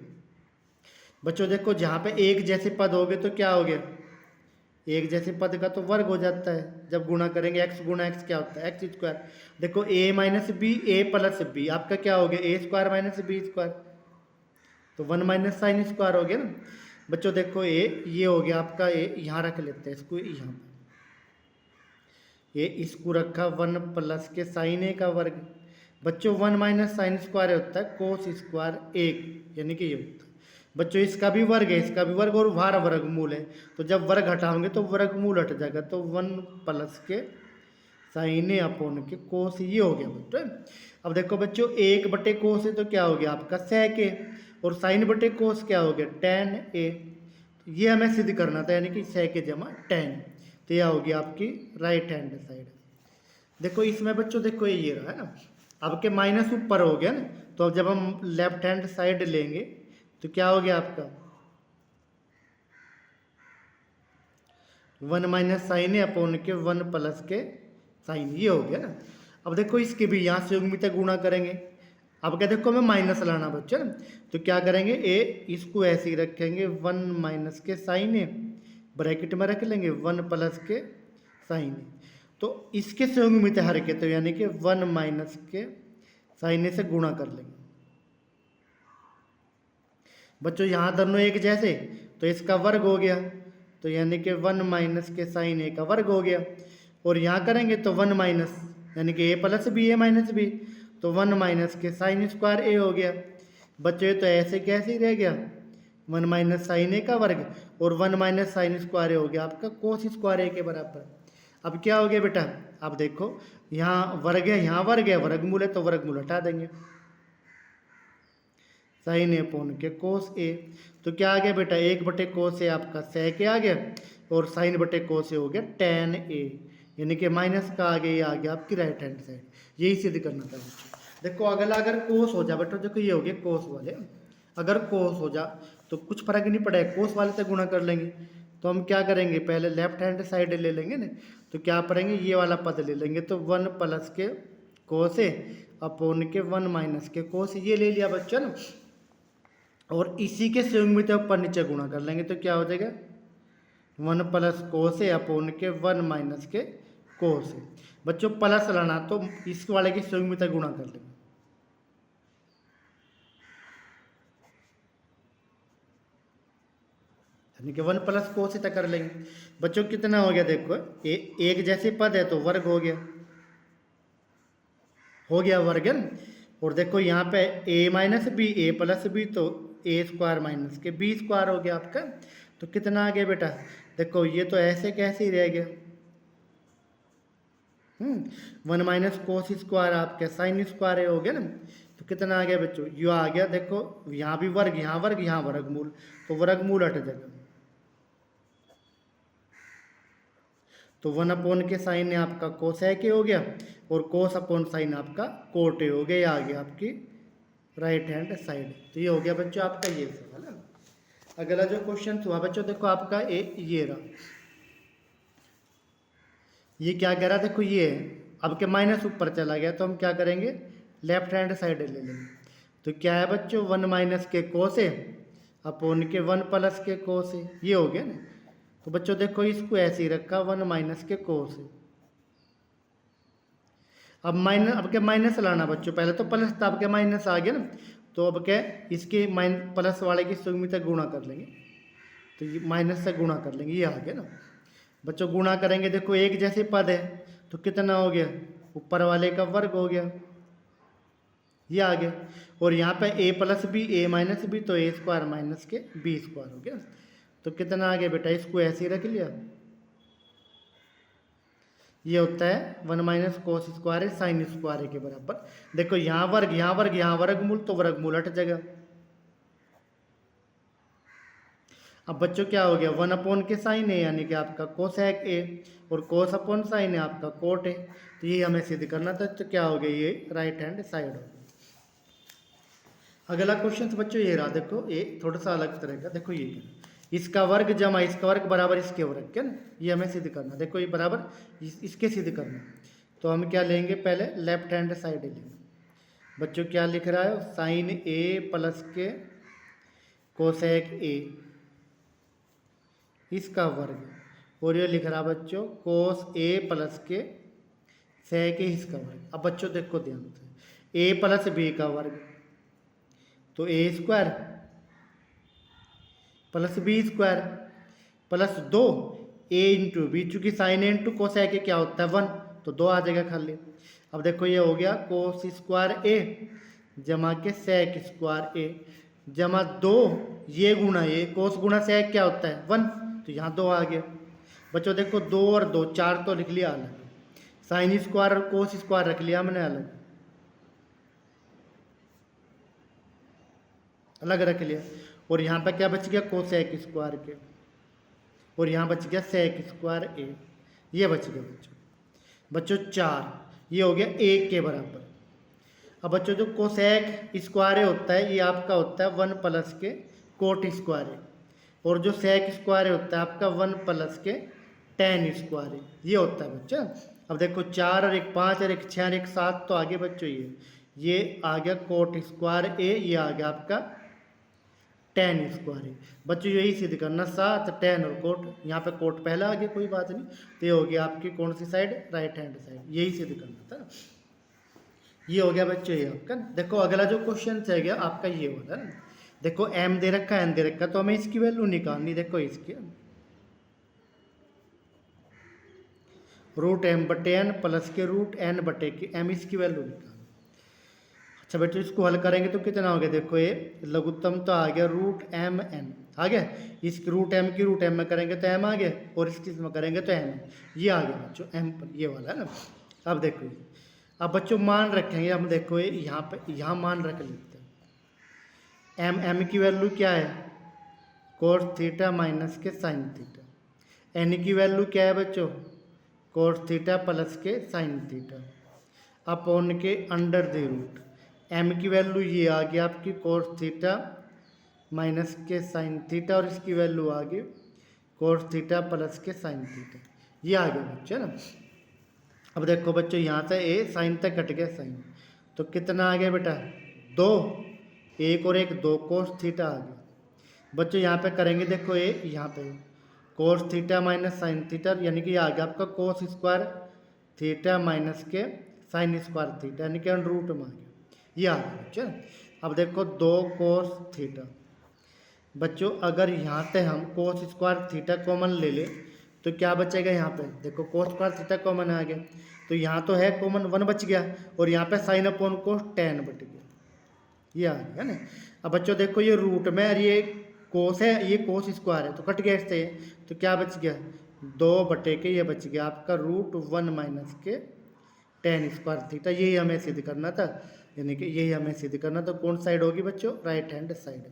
बच्चों। देखो जहाँ पे एक जैसे पद हो गए तो क्या हो गया, एक जैसे पद का तो वर्ग हो जाता है, जब गुणा करेंगे एक्स गुणा एक्स क्या होता है, एक्स स्क्वायर। देखो ए माइनस बी ए प्लस बी, आपका क्या हो गया ए स्क्वायर माइनस बी स्क्वायर, तो वन माइनस साइन स्क्वायर हो गया ना। बच्चों देखो ये हो गया आपका यहाँ रख लेते हैं इसको यहाँ पे। इसको रखा 1 प्लस के साइन ए का वर्ग। बच्चों 1 माइनस साइन स्क्वायर होता है कोस स्क्वायर 1, यानी कि ये होता है। बच्चों इसका भी वर्ग है, इसका भी वर्ग, और बाहर वर्गमूल है, तो जब वर्ग हटाओगे तो वर्गमूल हट जाएगा, तो 1 प्लस के साइन ए अपोन के कोस, ये हो गया बच्चों। अब देखो बच्चों 1 बटे कोस है तो क्या हो गया आपका सेक ए, और साइन बटे कोस क्या हो गया टेन ए। ये हमें सिद्ध करना था, यानी कि सेक ए जमा टेन, तो यह होगी आपकी राइट हैंड साइड। देखो इसमें बच्चों देखो ये रहा है ना, अब के माइनस ऊपर हो गया ना, तो अब जब हम लेफ्ट हैंड साइड लेंगे तो क्या हो गया आपका 1 माइनस साइन है अपोन के 1 प्लस के साइन, ये हो गया ना। अब देखो इसके भी यहाँ से उम्मीद गुणा करेंगे। अब क्या देखो हमें माइनस लाना बच्चों, तो क्या करेंगे इसको ऐसे ही रखेंगे 1 माइनस के साइन है, ब्रैकेट में रख लेंगे 1 प्लस के साइन है, तो इसके संयोग में हर के, तो यानी कि 1 माइनस के साइन से गुणा कर लेंगे। बच्चों यहाँ दोनों एक जैसे, तो इसका वर्ग हो गया, तो यानी कि 1 माइनस के साइन ए का वर्ग हो गया, और यहाँ करेंगे तो 1 माइनस, यानी कि ए plus B A minus B, तो 1 माइनस के साइन स्क्वायर ए हो गया। बच्चों ये तो ऐसे कैसे ही रह गया 1 माइनस साइन ए का वर्ग, और 1 माइनस साइन स्क्वायर ए हो गया आपका कोस स्क्वायर ए के बराबर। अब क्या हो गया बेटा, अब देखो यहाँ वर्ग है, यहाँ वर्ग है, वर्गमूल है, तो वर्गमूल हटा देंगे, साइन ए अपोन के कोस ए, तो क्या आ गया बेटा 1 बटे कोस ए आपका सेक ए आ गया, और साइन बटे कोस ए हो गया टेन ए, यानी कि माइनस का आगे ये आ गया आपकी राइट हैंड साइड। यही सिद्ध करना था बच्चों। देखो अगला अगर कोस हो जाए बेटा, देखो ये हो गया कोस वाले, अगर कोस हो जा तो कुछ फर्क नहीं पड़ेगा, कोस वाले से गुणा कर लेंगे। तो हम क्या करेंगे, पहले लेफ्ट हैंड साइड ले लेंगे ना, तो क्या करेंगे ये वाला पद ले लेंगे, तो 1 प्लस के कोस ए अपोन के 1 माइनस के कोस, ये ले लिया बच्चों ना, और इसी के संयोग में तो ऊपर नीचे गुणा कर लेंगे, तो क्या हो जाएगा 1 प्लस कोस ए अपोन के 1 माइनस के कोस ए। बच्चों प्लस लाना तो इस वाले के संयोग में तो गुणा कर लेंगे, यानी कि 1 प्लस कोस ए तक कर लेंगे। बच्चों कितना हो गया देखो, एक जैसे पद है तो वर्ग हो गया वर्ग है ना। और देखो यहाँ पे ए माइनस बी ए प्लस बी, तो ए स्क्वायर माइनस के बी स्क्वायर हो गया आपका, तो कितना आ गया बेटा, देखो ये तो ऐसे कैसे ही रह गया 1 माइनस कोस स्क्वायर आपके साइन स्क्वायर हो गया ना, तो कितना आ गया बच्चों, यो आ गया। देखो यहाँ भी वर्ग, यहाँ वर्गमूल, तो वर्गमूल हट जाएगा, तो 1 अपोन के साइन आपका कोसेक ए हो गया, और कोस अपोन साइन आपका कोट ए हो गया, ये आ गया आपकी राइट हैंड साइड। तो ये हो गया बच्चों आपका ये सवाल है। अगला जो क्वेश्चन हुआ बच्चों, देखो आपका ये रहा, ये क्या कह रहा, देखो ये अब के माइनस ऊपर चला गया, तो हम क्या करेंगे लेफ्ट हैंड साइड ले लेंगे। तो क्या है बच्चों 1 माइनस के कोस ए अपोन के 1 प्लस के कोस ए, ये हो गया ना। तो बच्चों देखो इसको ऐसे ही रखा 1 माइनस के कोस ए। अब क्या माइनस लाना बच्चों, पहले तो प्लस था, अब क्या माइनस आ गया ना, तो अब क्या इसके प्लस वाले की सुगमिता गुणा कर लेंगे, तो ये माइनस से गुणा कर लेंगे, ये आ गया ना बच्चों। गुणा करेंगे देखो एक जैसे पद है, तो कितना हो गया ऊपर वाले का वर्ग हो गया, ये आ गया। और यहाँ पे ए plus B A minus B, तो ए स्क्वायर माइनस के बी स्क्वायर हो गया, तो कितना आ गया बेटा, इसको ऐसे ही रख लिया, ये होता है 1 minus cos square sine square के बराबर। देखो यहाँ वर्गमूल, तो वर्गमूल हट जाएगा। अब बच्चों क्या हो गया 1 अपोन के साइन है, यानी कि आपका कोसेक ए, और कोस अपोन साइन है आपका कोट है, तो ये हमें सिद्ध करना था, तो क्या हो गया ये राइट हैंड साइड हो गया। अगला क्वेश्चन बच्चों ये रहा, देखो ये थोड़ा सा अलग तरह का, देखो ये इसका वर्ग जमा इसका वर्ग बराबर इसके वर्ग, क्या ना, ये हमें सिद्ध करना। देखो ये बराबर इसके सिद्ध करना, तो हम क्या लेंगे, पहले लेफ्ट हैंड साइड लेंगे। बच्चों क्या लिख रहा है, साइन ए प्लस के कोसेक ए इसका वर्ग, और ये लिख रहा बच्चों कोस ए प्लस के सेक ए इसका वर्ग। अब बच्चों देखो ध्यान से, ए प्लस बी का वर्ग तो a square, plus b square plus 2 a into b, चूँकि sin a into cosec a क्या होता है 1, तो 2 आ जाएगा खाली। अब देखो ये हो गया कोस स्क्वायर ए जमा के सेक स्क्वायर ए जमा 2 ये गुणा ये, कोस गुणा सेक क्या होता है 1, तो यहाँ 2 आ गया। बच्चों देखो 2 और 2 4 तो लिख लिया अलग, साइन स्क्वायर और कोस स्क्वायर रख लिया हमने अलग, अलग रख लिया। और यहाँ पे क्या बच गया कोसेक स्क्वायर के, और यहाँ बच गया सेक स्क्वायर ए, ये बच गया बच्चों 4, ये हो गया 1 के बराबर। अब बच्चों जो कोसेक स्क्वायर होता है ये आपका होता है 1 प्लस के कोट स्क्वायर, और जो सेक स्क्वायर होता है आपका 1 प्लस के टेन स्क्वायर, ये होता है बच्चा। अब देखो 4 और 1 5 और 1 6 और 1 7 तो आगे बच्चों ये आ गया कोट स्क्वायर ए, ये आ गया आपका टेन स्क्वायर। बच्चों यही सिद्ध करना 7 10 और कोट, यहाँ पे कोट पहला आ गया कोई बात नहीं, तो ये हो गया आपकी कौन सी साइड राइट हैंड साइड, यही सिद्ध करना था। ये हो गया बच्चों ये आपका। देखो अगला जो क्वेश्चन है गया आपका ये वाला ना, देखो m दे रखा है n दे रखा है, तो हमें इसकी वैल्यू निकालनी। देखो इसकी रूट एम बटे एन प्लस के रूट एन बटे के एम, इसकी वैल्यू निकालनी। अच्छा बेटो इसको हल करेंगे तो कितना हो गया, देखो ये लघुत्तम तो आ गया रूट एम एन आ गया, इस रूट एम की रूट एम में करेंगे तो एम आ गया, और इसकी में करेंगे तो एम, ये आ गया बच्चों एम पर, ये वाला है ना। अब देखो ये, अब बच्चों मान रखेंगे हम, देखो ये यहाँ पे यहाँ मान रख लेते हैं। एम की वैल्यू क्या है कोस थीटा माइनस के साइन थीटा, एन की वैल्यू क्या है बच्चों cos theta plus K sine theta upon के अंडर द रूट, एम की वैल्यू ये आ गई आपकी कोस थीटा माइनस के साइन थीटा, और इसकी वैल्यू आ गई cos theta plus K sine theta, ये आ गया बच्चों ना। अब देखो बच्चों यहाँ से ए साइन तक कट गया साइन, तो कितना आ गया बेटा 2, 1 और 1 2 कोस थीटा आ गया। बच्चों यहाँ पे करेंगे, देखो ए यहाँ पे cos theta minus sine theta, यानी कि आ गया आपका कोस स्क्वायर थीटा माइनस के साइन स्क्वायर थीटा, यानी कि अंडर रूट में आ गया, ये आ गया बच्चों। अब देखो 2 कोस थीटा, बच्चों अगर यहाँ से हम कोस स्क्वायर थीटा कॉमन ले ले तो क्या बचेगा, यहाँ पे देखो कोस स्क्वायर थीटा कॉमन आ गया, तो यहाँ तो है कॉमन 1 बच गया, और यहाँ पे साइन अपॉन कोस 10 बच गया, ये आ गया ना। अब बच्चों देखो ये रूट में, और ये कोस है ये कोस स्क्वायर है, तो कट गया इससे, तो क्या बच गया 2 बटे के ये बच गया आपका रूट 1 माइनस के 10 स्क्वायर थीटा, यही हमें सिद्ध करना था, यानी कि यही हमें सिद्ध करना था। कौन साइड होगी बच्चों राइट हैंड साइड।